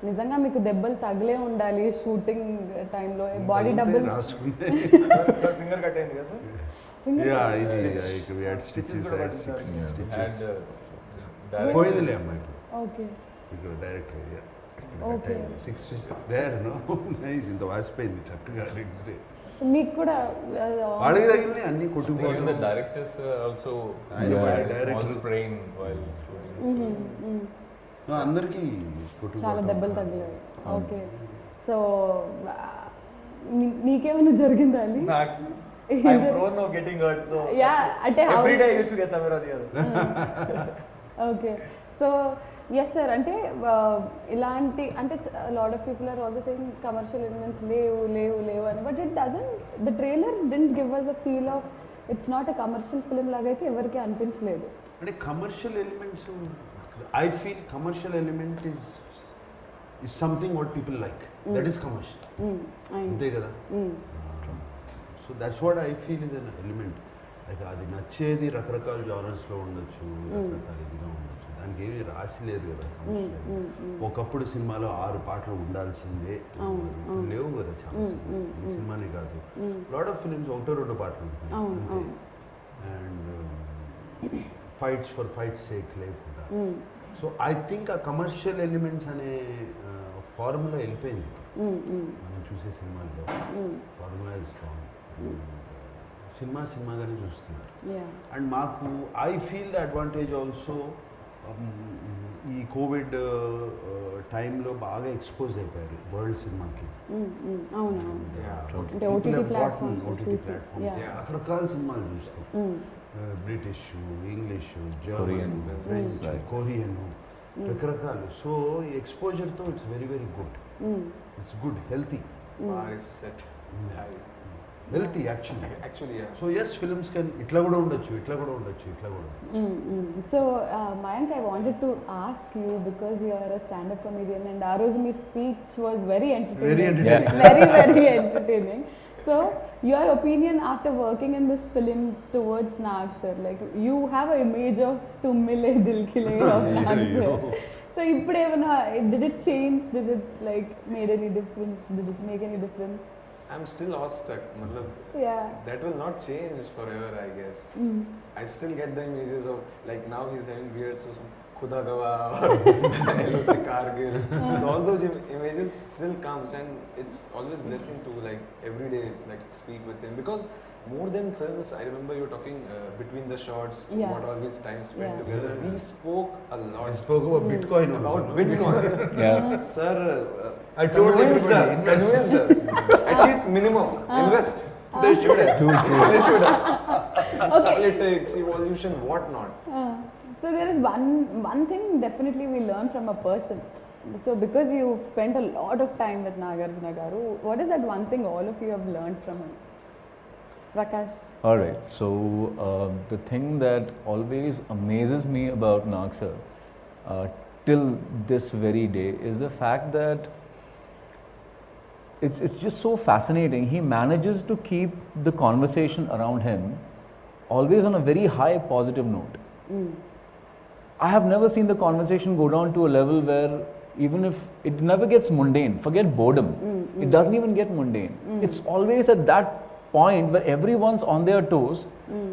నిజంగా మీకు దెబ్బలు తగిలే ఉండాలి షూటింగ్ టైంలో. Body double sir finger cut అయింది కదా sir? Yeah, easy. We had stitches. I had 6 stitches. పోయిందిలే అమ్మా ఇప్పుడు. ఓకే ఇక్కడ direct Okay. 6 stitches. There, no? Nice. ఇంత వాసిపోయింది చక్కగా నెక్స్ట్ డే. మీకు కూడా వాళ్ళకి తగిలినాయి అన్ని Even the కొట్టుకుపోవడం. directors also I know, had a director- small sprain while shooting. So అందరికీ చాలా దెబ్బలు తగిలాయి. ఓకే, సో నీకేమైనా జరిగిందా అండి? I'm prone of getting hurt, so అంటే every day I used to get somewhere or the other. Okay, so yes sir, అంటే ఇలాంటి అంటే lot of people are also saying commercial elements లేవు అని, but it doesn't, the trailer didn't give us a feel of it's not a commercial film లాగా అయితే ఎవరికి అనిపించలేదు. అంటే commercial elements, I feel commercial element is something what people like. That is commercial. అంతే కదా. So that's what I feel is an element. Like అది నచ్చేది రకరకాల జానర్స్లో ఉండొచ్చు, రకరకాల ఇదిగా ఉండొచ్చు, దానికి ఏమీ రాసి లేదు కదా కమర్షియల్. ఒకప్పుడు సినిమాలో 6 పాటలు ఉండాల్సిందే, లేవు కదా చాలా సినిమా. ఈ సినిమానే కాదు, లాట్ ఆఫ్ ఫిలిమ్స్ 1-2 పాటలు ఉంటాయి అంతే. And fights for fight sake లేకుండా. సో ఐ థింక్ ఆ కమర్షియల్ ఎలిమెంట్స్ అనే ఫార్ములా వెళ్ళిపోయింది మనం చూసే సినిమాల్లో. Formula is strong. సినిమాగానే చూస్తున్నారు. అండ్ మాకు I feel the advantage also, ఈ కోవిడ్ టైంలో బాగా ఎక్స్పోజ్ అయిపోయారు వరల్డ్ సినిమాకి. ఓటీటీ ప్లాట్ఫామ్స్ రకరకాల సినిమాలు చూస్తాం. British, English, German, French, Korean, రకరకాలు. సో ఈ ఎక్స్పోజర్తో it's very very good. It's good, healthy. Healthy actually. So yes, films can ఇట్లా కూడా ఉండొచ్చు, ఇట్లా కూడా ఉండొచ్చు, ఇట్లా కూడా ఉండొచ్చు. So Mayank, I wanted to ask you, because you are a standup comedian, and ఆ రోజు మీ speech was very entertaining. Very entertaining. So, your opinion after working in this film towards Nag sir, like you have an image of Tummile Dilkile of Nag sir. So, did it change? Did it like made any difference? Did it make any difference? I'm still awestruck. That will not change forever, I guess. I still get the images of, like now he's having beard, so some Khuda Gawa or LOC Kargil. So all those images still comes, and it's always blessing to like every day like speak with him, because more than films, I remember you talking between the shots, what all his time spent together. We spoke a lot. I spoke about Bitcoin. About Bitcoin. Sir, I told everybody, convinced us. At least minimum, invest. They should have. They should have. Politics, evolution, what not. So there is one thing definitely we learn from a person. So because you've spent a lot of time with Nagarjuna Garu, what is that one thing all of you have learned from him? Prakash? Alright, so the thing that always amazes me about Nag sir till this very day is the fact that it's just so fascinating. He manages to keep the conversation around him always on a very high positive note. I have never seen the conversation go down to a level where even if it never gets mundane, forget boredom, it doesn't even get mundane. It's always at that point where everyone's on their toes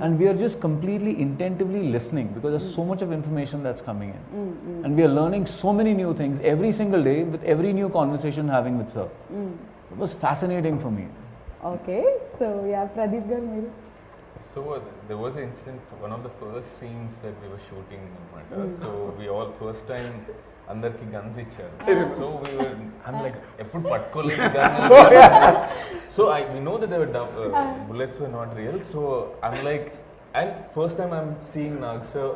and we are just completely intentively listening, because there's so much of information that's coming in. And we are learning so many new things every single day with every new conversation having with sir. It was fascinating for me. Okay, so Pradeep garu meeru. So there was an incident, one of the first scenes that we were shooting. So we all first time అందరికి గన్స్ ఇచ్చారు. So we were, I'm like ఎప్పుడు పట్టుకోలేదు కానీ. So we know that there were bullets were not real. So I'm like, and first time I'm seeing Nag sir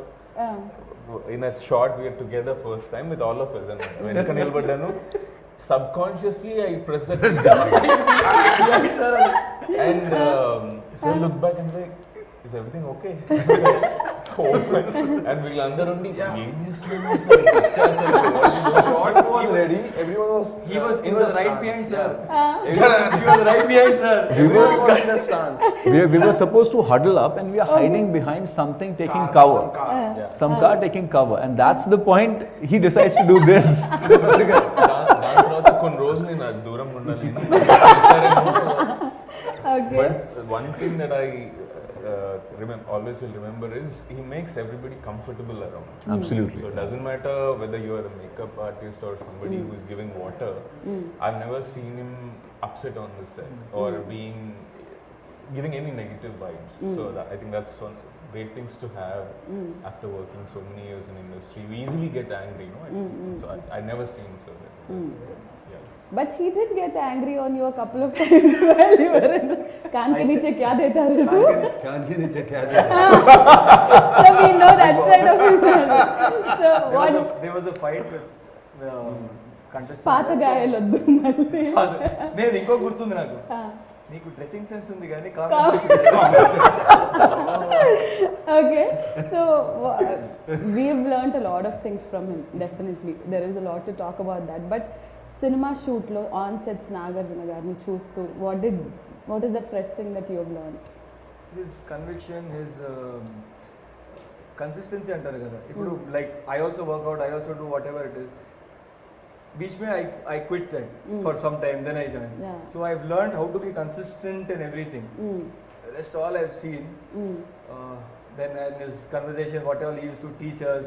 in a shot. We are together first time with all of us, and వెనక నిలబడ్డాను. Subconsciously I press that and so I look back and like, is everything okay? And వీళ్ళందరూ ఉండి ఏం చేస్తున్నారు sir? Shot was ready. Everyone was. He was in the right behind sir. He was right behind sir. Everyone was in a stance. We were supposed to huddle up and we are hiding behind something taking cover. Some car taking cover, and that's the point he decides to do this. దాని తర్వాత కొన్ని రోజులు నేను దూరం ఉండాలి. But one thing that I always will remember is he makes everybody comfortable around. Absolutely. So it doesn't matter whether you are a makeup artist or somebody who is giving water. I've never seen him upset on the set or being giving any negative vibes. So I think that's one great things to have after working so many years in industry. You easily get angry, so I never seen so that. Yeah. But he did get angry on you a couple of times while you were in the कान के नीचे क्या देता है कान के नीचे क्या देता है? So we know that side of it. So what? There was a fight with contestant. పాత గాయాలొద్దు మళ్ళీ. నేను ఇంకో గుర్తుంది నాకు. నీకు డ్రెస్సింగ్ సెన్స్ ఉంది కానీ Okay, so we've learnt a lot of things from him. Definitely, there is a lot to talk about that. But cinema shoot lo on sets Nagarjuna garni chustu, what is that fresh thing that you have learned? His conviction, his consistency అంటారు కదా. ఇప్పుడు like I also work out, I also do whatever it is. Beach mein I quit that for some time, then I joined. Yeah. So I've learned how to be consistent in everything. Rest all I've seen. Then in his conversation, whatever he used to teach us.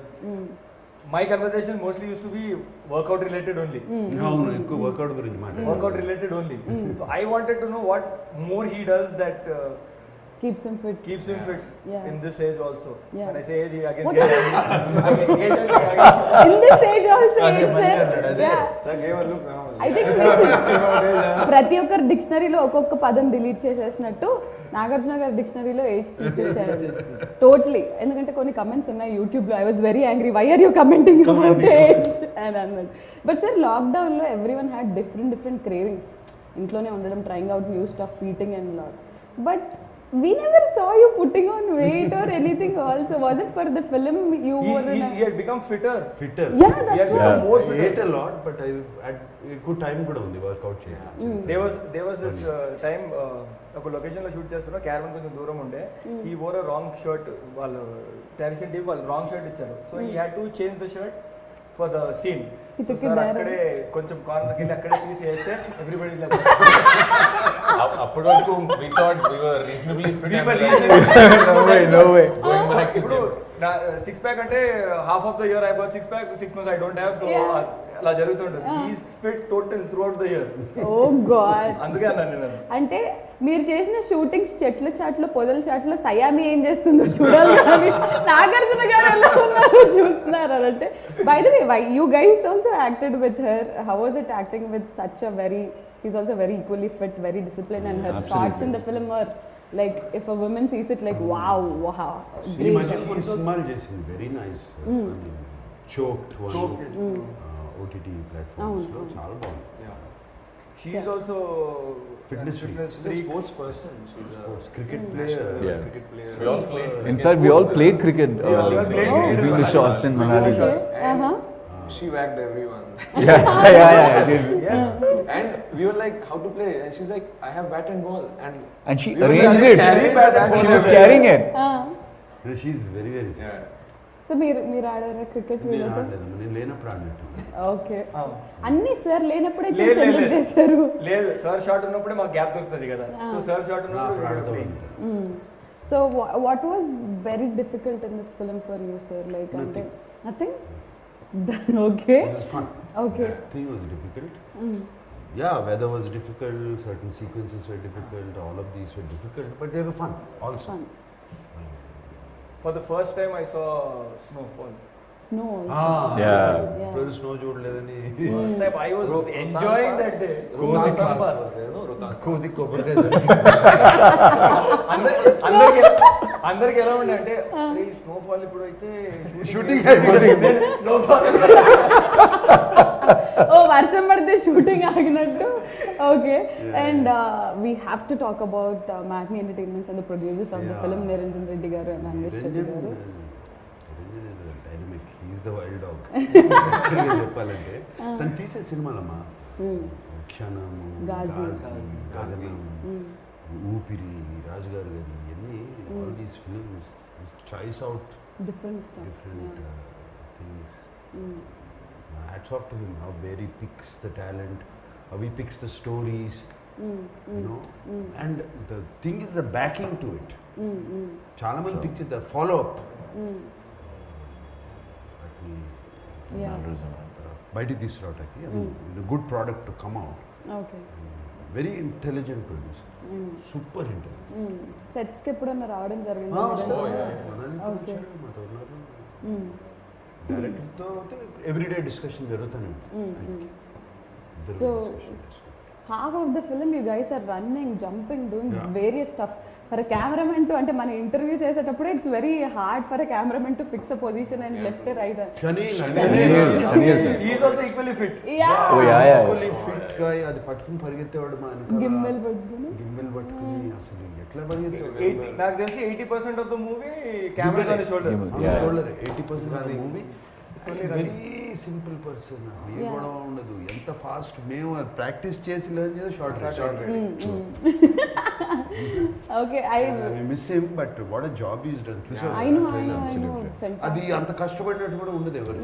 My conversation mostly used to be workout related only. అవును ఎక్కువ వర్కౌట్ గురించి మాట్లాడారు. Workout related only. So I wanted to know what more he does that Keeps him fit. In this age also. Yeah. When I say age, he again What get angry. In this age also, it's yeah. Sir gave a look now. I think ప్రతి ఒక్కరు డిక్షనరీలో ఒక్కొక్క పదం డిలీట్ చేసేసినట్టు నాగార్జున గారి డిక్షనరీలో ఏజ్ తీసేసారు టోటలీ. ఎందుకంటే కొన్ని కమెంట్స్ ఉన్నాయి యూట్యూబ్లో, I was very angry, why are you commenting about age అని అన్నది. బట్ సార్ లాక్డౌన్లో every one had different cravings. ఇంట్లోనే ఉండడం, trying out new stuff, eating and lot. But we never saw you putting on weight or anything also. Was it for the film you were in he had become fitter. Yeah, that's He what. had more I fitter. ate a lot, but I had good time కూడా ఉంది వర్కౌట్ చేయడానికి. There was this time ఒక లొకేషన్ లో షూట్ చేస్తున్నా, క్యారవన్ కొంచెం దూరం ఉండే. He wore a wrong shirt. వాళ్ళు డైరెక్షన్ టీమ్ వాళ్ళు రాంగ్ షర్ట్ ఇచ్చారు. So he had to change the shirt for the scene. So sir అక్కడే కొంచెం కార్నర్కి వెళ్ళి అక్కడే తీసేస్తే ఎవ్రీబడి అప్పటి వరకు we thought we were reasonably fit. No way. Going back to ఇప్పుడు gym. నా సిక్స్ ప్యాక్ అంటే half of the year I got six pack, 6 months I don't have. So అలా జరుగుతుంటుంది. He's fit total throughout the year. Oh God. అందుకే అన్నాను నేను. అంటే మీరు చేసిన షూటింగ్స్ చెట్ల చాట్లో, పొదల చాట్లో సయామి ఏం చేస్తుందో చూడాలి కానీ నాగార్జున గారు ఎలా ఉన్నారు చూస్తున్నారు అని అంటే. By the way, you guys also acted with her. How was it acting with such a very, she's also very equally fit, very discipline, and her shorts in the film or like if a woman sees it like wow, ఈ మధ్య కొన్ని సినిమాలు చేసింది very nice. Choked OTT platforms లో చాలా బాగుంది. She is also Fitness She's a freak. sports person. She's a cricket national player. Yeah. cricket player. We all played In cricket. fact, we all played cricket we all played cricket between the shots in Manali. shots. And Uh-huh. she whacked everyone. Yeah. Yes. And we were like, how to play? And she's like, I have bat and ball. And she We were arranged like, it. carry bat and She ball was everywhere. carrying it. She is very very. Yeah. So మీరు ఆడారా క్రికెట్? నేను ఆడలేదమ్మా, నేను లేనప్పుడు ఆడినట్టు. ఓకే. అన్ని సార్ లేనప్పుడే లేదు, సెలెక్ట్ చేశారు. లేదు, సార్ షాట్ ఉన్నప్పుడే మాకు గ్యాప్ దొరుకుతుంది కదా. సో సార్ షాట్ అప్పుడు ఆడుతూ ఉన్నప్పుడు ఉంటాను. So what was very difficult in this film for you, sir? Like nothing? Okay. It was fun. Okay. Nothing was difficult. Yeah, weather was difficult, certain sequences were difficult, all of these were difficult, but they were fun also. Fun. For the first time I saw snowfall. Snow also. Yeah. ఇప్పుడు స్నో చూడలేదని First time I was enjoying that day. Rohtang Rohtang Pass. was there, no? Rohtang. కోది కొబ్బరికాయ అందరికి ఎలా ఉండే అంటే స్నోఫాల్ ఇప్పుడు అయితే షూటింగ్ అయిపోయింది. స్నోఫాల్ ఓ వర్షం పడితే షూటింగ్ ఆగినట్టు. Okay. And we have to talk about Magni entertainments and the producers of the film, Niranjan Reddy గారు అండ్ అన్వేష్ రెడ్డి గారు. Dynamic, he's the wild dog చెప్పాలంటే. తను తీసే సినిమాలమ్మా క్షణము, గాజీ. గగనం, ఊపిరి, రాజుగారు గారి ఇవన్నీ, all these films tries out different stuff. different things. Hats off to him, how where he picks the talent, how he picks the stories, you know. And the thing is the backing to it. చాలా మంది పిక్చర్ ద ఫాలో అప్ బయటికి తీసుకురావటానికి good product to come out. Okay. Very intelligent producer, super intelligent. సెట్స్కి ఎప్పుడన్నా రావడం జరిగింది? డైరెక్టర్తో ఎవ్రీడే డిస్కషన్ జరుగుతూనే ఉంటుంది. So, half of the film you guys are running, jumping, doing various stuff. For a cameraman to, ante mana interview చేసేటప్పుడు it's very hard for a cameraman to fix a position and left right. He is also equally fit. Equally fit గా అది పట్టుకుని పరిగెత్తేవాడు మా గిమ్మల్ పట్టుకుని అసలు ఎట్లా పరిగెత్తేవాడు. నాకు తెలిసి 80% of the movie cameras on his shoulder. 80% of the movie. Very simple person, అసలు ఏ గొడవ ఉండదు. ఎంత ఫాస్ట్ మేము ప్రాక్టీస్ చేసి లర్న్ చేసి short okay. I miss him, but what a job is done. I know. అది అంత కష్టపడినట్టు కూడా ఉండదు ఎవరు.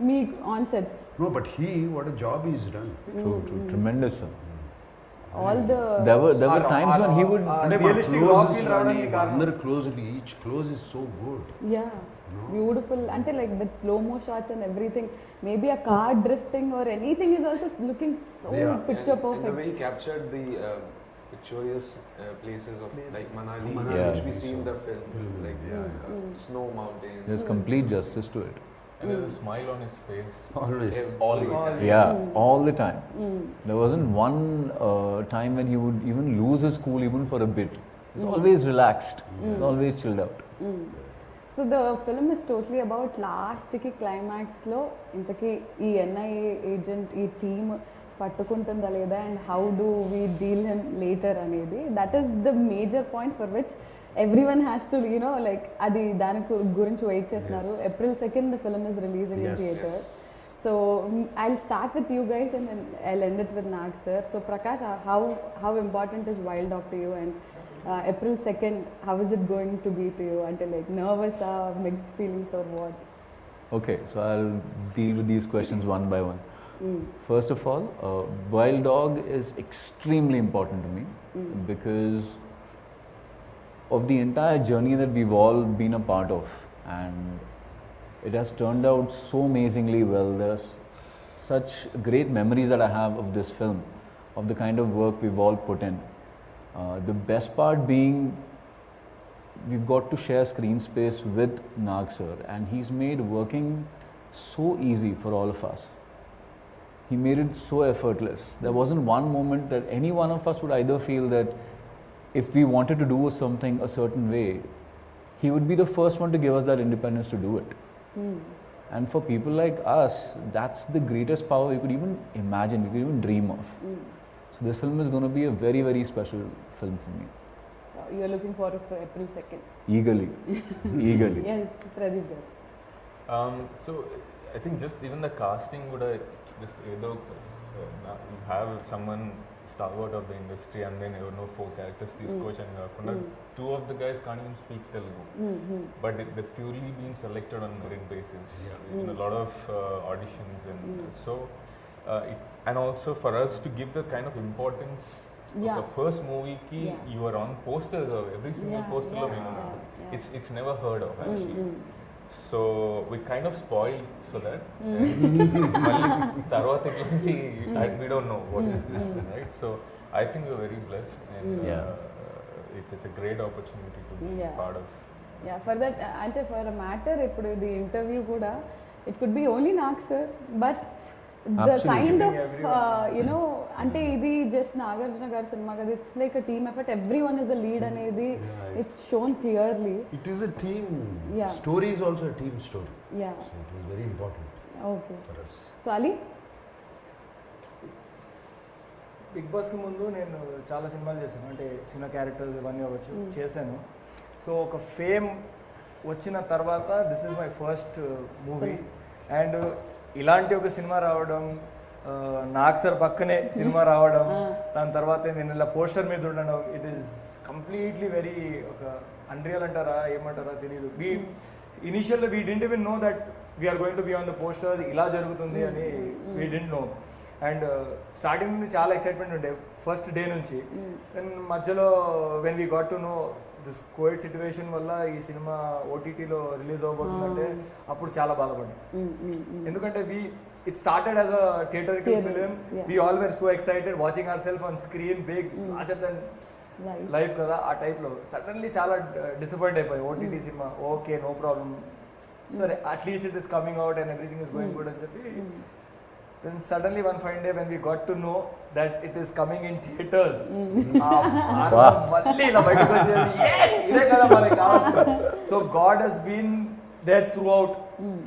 మీ on sets. No but he what a job is done. Tremendous, sir. All the There were times when he would అందరు closely, each close is so good. Beautiful, until like that slow-mo shots and everything. Maybe a car drifting or anything is also looking so picture perfect. And the way he captured the picturesque places of like Manali, which we see in the film, like snow mountains. There's complete justice to it. And there's a smile on his face. Always. Yeah, all the time. There wasn't one time when he would even lose his cool even for a bit. He's always relaxed, always chilled out. So the film is totally about last ki climax lo intaki ee NIA agent ee team పట్టుకుంటుందా లేదా and how do we deal him later అనేది. That is the major point for which everyone has to like అది దాని గురించి వెయిట్ చేస్తున్నారు. April 2nd the film is releasing in theater. So I'll start with you guys and then I'll end it with Nag sir. So Prakash, how important is Wild Dog to you, and April 2nd, how is it going to be to you? Until like nervous or mixed feelings or what? Okay, so I'll deal with these questions one by one. First of all, Wild Dog is extremely important to me because of the entire journey that we've all been a part of, and it has turned out so amazingly well. There's such great memories that I have of this film, of the kind of work we've all put in. The best part being we've got to share screen space with Nag sir, and he's made working so easy for all of us. He made it so effortless. There wasn't one moment that any one of us would either feel that if we wanted to do something a certain way, he would be the first one to give us that independence to do it. And for people like us, that's the greatest power we could even imagine, we could even dream of. So this film is going to be a very, very special film for me. So you're looking forward for April 2nd? Eagerly. Eagerly. Yes, Pradeep garu. So I think just even the casting would just either you have someone stalwart of the industry and then you know 4 characters తీసుకొచ్చాను కాకుండా 2 of the guys can't even speak Telugu, but they're purely being selected on merit basis in a lot of auditions, and so and also for us to give the kind of importance of the first movie ki you are on posters of every single poster of it's never heard of actually. So we kind of spoiled for that. We don't know what's happening, right? So I think we're very blessed, and it's a great opportunity to be part of. Yeah, for that, ante for a matter, ippudu the interview kuda it could be only Nag sir, but the kind of ante idi just Nagarjuna garu cinema kada, it's like a team effort. Everyone is a lead anedi it's shown clearly. It is a team story, is also a team story. So it was very important for us. So Ali, big బాస్కి ముందు నేను చాలా సినిమాలు చేశాను, అంటే చిన్న క్యారెక్టర్స్ ఇవన్నీ అవ్వచ్చు చేశాను. సో ఒక ఫేమ్ వచ్చిన తర్వాత this is my first movie, and ఇలాంటి ఒక సినిమా రావడం, నాగ్ సార్ పక్కనే సినిమా రావడం, దాని తర్వాత నేను ఇలా పోస్టర్ మీద ఉండడం, ఇట్ ఈస్ కంప్లీట్లీ వెరీ ఒక అన్రియల్ అంటారా ఏమంటారా తెలియదు. ఇనిషియల్గా we didn't even know that we're going to be on the poster, ఇలా జరుగుతుంది అని we didn't know. And starting నుండి చాలా ఎక్సైట్మెంట్ ఉండే ఫస్ట్ డే నుంచి. దెన్ మధ్యలో when we got to know this covid situation వల్ల ఈ సినిమా ఓటీటీలో రిలీజ్ అవ్వబోతుందంటే అప్పుడు చాలా బాధపడ్డాం. ఎందుకంటే it started as a theatrical Theatre, film. yeah. We all were so excited watching ourselves on screen, big, larger than life కదా ఆ టైప్లో. సడన్లీ చాలా డిసప్పాయింట్ అయిపోయి OTT cinema okay no problem సరే at least it is coming out and everything is going good అని చెప్పి then suddenly one fine day when we got to know that it is coming in theaters మళ్ళీ ఇలా బయటకు వచ్చేది yes ఇదే కదా మనకి కావాల్సింది. So God has been there throughout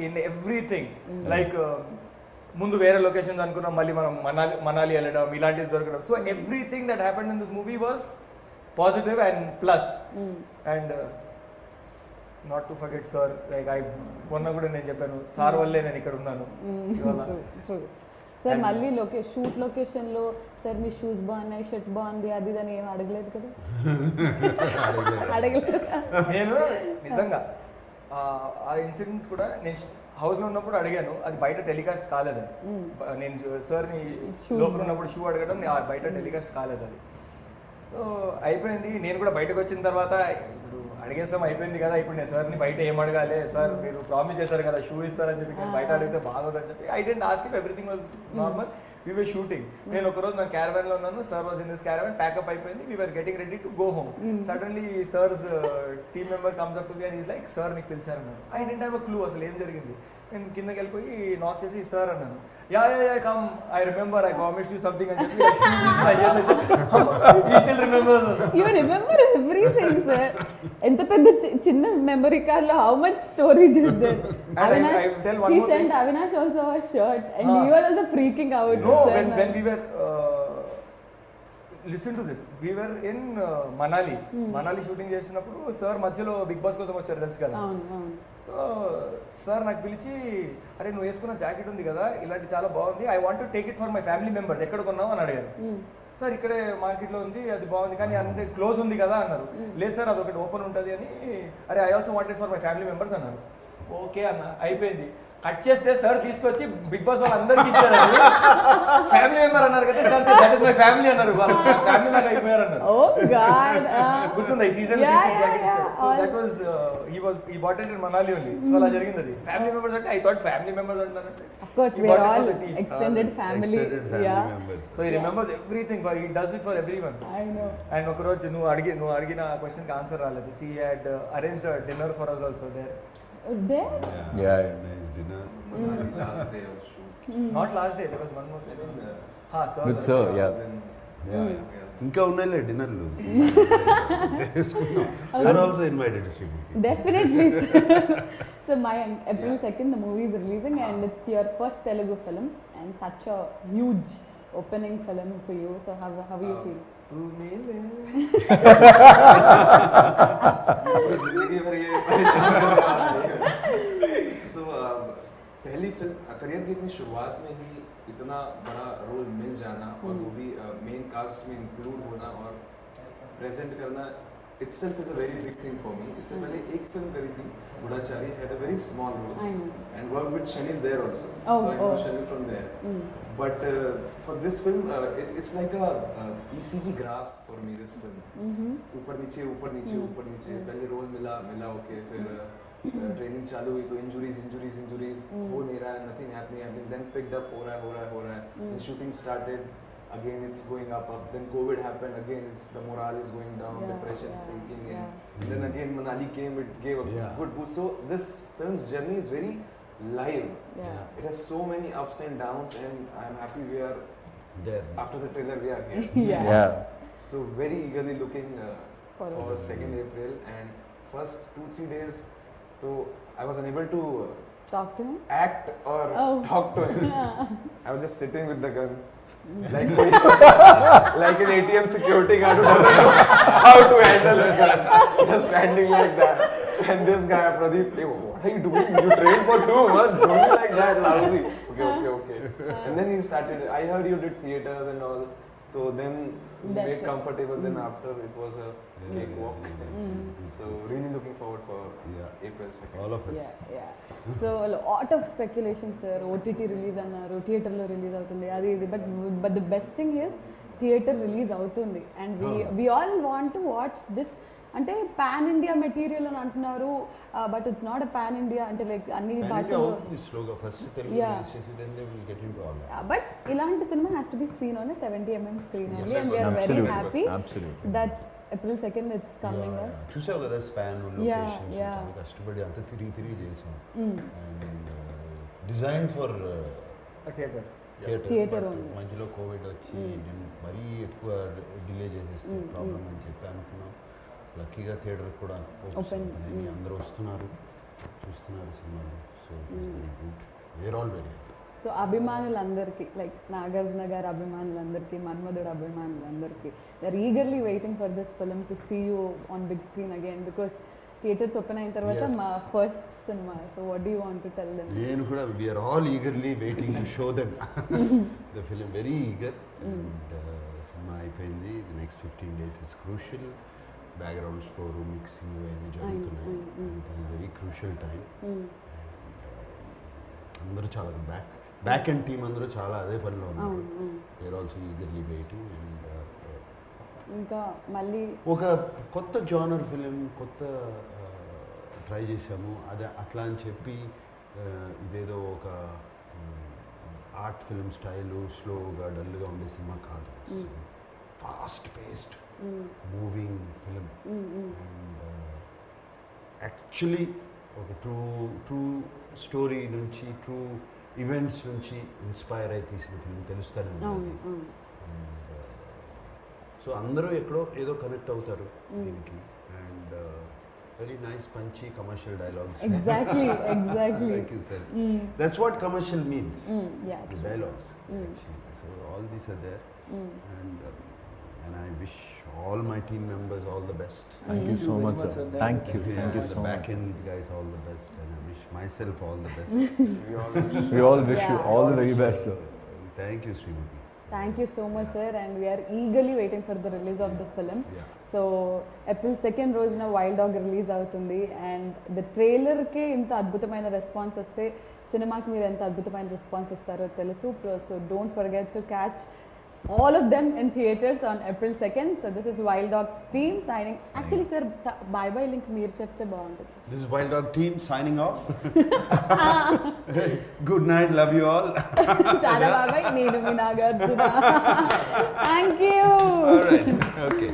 in everything. Like ముందు వేరే లొకేషన్స్ అనుకున్నాం, మళ్ళీ మనం మనాలి వెళ్ళడం ఇలాంటివి దొరకడం. So everything that happened in this movie was positive and plus. And not to forget sir, like మొన్న కూడా నేను చెప్పాను సార్ వల్లే నేను ఇక్కడ ఉన్నాను ఇవాళ. సార్ మళ్ళీ షూట్ లొకేషన్లో సార్ మీ షూస్ బాగున్నాయి, షర్ట్ బాగుంది, అది ఇదని ఏం అడగలేదు కదా? అడగలేదు. నేను నిజంగా ఆ ఇన్సిడెంట్ కూడా నేను హౌస్లో ఉన్నప్పుడు అడిగాను, అది బయట టెలికాస్ట్ కాలేదు. అది నేను సార్ని లోపల ఉన్నప్పుడు షూ అడగడం బయట టెలికాస్ట్ కాలేదు. అది సో అయిపోయింది. నేను కూడా బయటకు వచ్చిన తర్వాత ఇప్పుడు అడిగేస్తాం అయిపోయింది కదా, ఇప్పుడు నేను సార్ని బయట ఏం అడగాలి, సార్ మీరు ప్రామిస్ చేశారు కదా షూ ఇస్తారని చెప్పి, నేను బయట అడిగితే బాగోదని చెప్పి I didn't ask him, everything was normal. We were shooting. నేను ఒకరోజు నా క్యారవాన్లో ఉన్నాను, sir was in this caravan, pack up అయిపోయింది, we were getting ready to go home. Suddenly sir's team member comes up to me and is like sir నీకు పిలిచారన్నాను. I didn't have a clue అసలు ఏం జరిగింది. నేను కిందకి వెళ్ళిపోయి నాక్ చేసి సార్ అన్నాను. Yeah come I remember I promised you something అని చెప్పి ఎంత పెద్ద చిన్న మెమరీ కార్డ్ లో how much storage is there. He sent Avinash also a shirt and he was also freaking out. No, when we were listen to this, we were in Manali shooting చేసినప్పుడు సార్ మధ్యలో బిగ్ బాస్ కోసం వచ్చారు తెలుసు కదా. సో సార్ నాకు పిలిచి అరే నువ్వు వేసుకున్న జాకెట్ ఉంది కదా ఇలాంటి చాలా బాగుంది, I want to take it for my family members, ఎక్కడ కొన్నావు అని అడిగారు. సార్ ఇక్కడే మార్కెట్లో ఉంది, అది బాగుంది కానీ అంతే క్లోజ్ ఉంది కదా అన్నారు. లేదు సార్ అదొకటి ఓపెన్ ఉంటుంది అని. అరే I also wanted for my family members అన్నారు. ఓకే అన్న అయిపోయింది. కట్ చేస్తే సార్ తీసుకొచ్చి బిగ్ బాస్ వాళ్ళందరికీ ఇచ్చారు. ఫ్యామిలీ మెంబర్ అన్నారు కదా sir, that is my family అన్నారు. వాళ్ళు ఫ్యామిలీ లాగా అయిపోయారు అన్నారు. గుర్తుందా ఈ season? So that was he bought it in Manali only. So అలా జరిగింది అది. ఫ్యామిలీ మెంబర్స్ అంటే ఐ థాట్ ఫ్యామిలీ మెంబర్స్ అంటారంటే of course we are all extended family. Yeah, members. So he remembers everything, for he does it for everyone. I know. And ఒక రోజు నువ్వు అడిగిన క్వశ్చన్ కి ఆన్సర్ రాలేదు. She had arranged a dinner for us also there. There? Yeah. Nice dinner. Last day of shoot. Not last day, there was one more day. Sir. With sir, yeah. Yeah. ఇంకా ఉన్నాయిలే డిన్నర్లు చేసుకుందాం. You're also invited, Srimuki. Definitely, sir. So Mayank, April 2nd the movie is releasing and it's your first Telugu film and such a huge opening film for you. So how you feel? तू मिले जिंदगी भर ये परेशान करने वाली है. So पहली फिल्म करियर की इतनी शुरुआत में ही इतना बड़ा रोल मिल जाना और वो भी मेन कास्ट में इंक्लूड होना और प्रेजेंट करना itself is a very big thing for me. इससे पहले एक फिल्म करी थी Goodachari, had a very small role and worked with Shanil there also. So I know Shanil from there. But for this film, it's like a ECG graph for me. This film. ऊपर नीचे ऊपर नीचे ऊपर नीचे. पहले रोल मिला ओके, फिर ट्रेनिंग चालू हुई तो इंजुरीज हो नहीं रहा है, nothing happening. Then picked up हो रहा है. Then shooting started. Again it's going up. Then COVID happened. Again it's the morale is going down, depression sinking in. And then again Manali came. It gave a good boost. So this film's journey is very live. It has so many ups and downs, and I am happy we are There. after the trailer we are here. Yeah. So very eagerly looking for 2nd April, and first 2-3 days, so I was unable to Talk to him? act or talk to him. I was just sitting with the gun. Like an ATM security guard who doesn't know how to handle a gun. Just standing like that. And this guy, Pradeep, hey, what are you doing? You trained for 2 months. Don't be like that, lousy. Okay. And then he started, I heard you did theatres and all. So then we That's made it. comfortable. Then after it was a cakewalk. So really looking forward for April 2nd. All of us. Yeah. So a lot of speculation, sir. OTT release annaru, theater lo release avutundi, adi idi. But the best thing is theater release avutundi, and we all want to watch this అంటే పాన్ ఇండియా మెటీరియల్ అని అంటున్నారు, but it's not a pan India అంటే లైక్ అన్ని భాషలు స్లోగా ఫస్ట్ తెలుగు Yeah. రిలీజ్ చేసి then they will get into all but ఇలాంటి cinema has to be seen on 70mm screen only and we are very Absolutely. Happy Absolutely. That April 2nd it's coming up. చూసావు కదా స్పాన్ Yeah, లొకేషన్స్ yeah. చాలా కష్టపడి అంత తిరిగి చేసాం and design for theatre Theatre only. మధ్యలో కోవిడ్ వచ్చి మరీ ఎక్కువ డిలే చేసేస్తే ప్రాబ్లం అని చెప్పి అనుకున్నాం. లక్కీగా థియేటర్ కూడా Open. అందరూ వస్తున్నారు చూస్తున్నారు సినిమాలు. So very good we're all very so అభిమానులందరికీ లైక్ నాగార్జున గారి అభిమానులందరికీ, మన్మధుడు అభిమానులందరికీ they're eagerly waiting for this film to see you on big screen again because theatres open అయిన తర్వాత Yes. మా first cinema. So what do you want to tell them? నేను కూడా we are all eagerly waiting to show them the film very eager. And cinema అయిపోయింది. The next 15 days is crucial. Background score mixing అన్నీ జరుగుతున్నాయి. It is very crucial time. అందరూ చాలా బ్యాక్ అండ్ టీమ్ అందరూ చాలా అదే పనిలో ఉన్నారు. We're also eagerly waiting. And ఇంకా మళ్ళీ ఒక కొత్త జానర్ ఫిలిం కొత్త ట్రై చేసాము. అదే అట్లా అని చెప్పి ఇదేదో ఒక ఆర్ట్ ఫిలిం స్టైలు స్లోగా డల్గా ఉండే సినిమా కాదు. Fast paced moving film. And actually ఒక ట్రూ స్టోరీ నుంచి ట్రూ ఈవెంట్స్ నుంచి ఇన్స్పైర్ అయి తీసిన ఫిలిం తెలుస్తూనే ఉంది. సో అందరూ ఎక్కడో ఏదో కనెక్ట్ అవుతారు దీనికి. And very nice Punchhi commercial dialogues. Exactly Like you said. That's what commercial means. yeah The dialogues actually. So all these are there. And I wish all my team members all the best. Thank you so much, sir. Thank you. Thank you the so back much. end guys all the best. And I wish myself all the best. We all wish. We all wish you Yeah. all the very best, sir. Thank you, Srimati. Thank you so much sir and we're eagerly waiting for the release of the film. Yeah. So April 2nd రోజున వైల్డ్ డాగ్ రిలీజ్ అవుతుంది అండ్ ద ట్రైలర్కే ఇంత అద్భుతమైన రెస్పాన్స్ వస్తే సినిమాకి మీరు ఎంత అద్భుతమైన రెస్పాన్స్ ఇస్తారో తెలుసు. So don't forget to catch all of them in theaters on April 2nd. So this is Wild Dogs team signing. Actually sir bye bye link meer chepte baaguntadi. This is Wild Dog team signing off. Good night, love you all. Tada bye bye, nenu mi Nagarjuna. Thank you. All right, okay.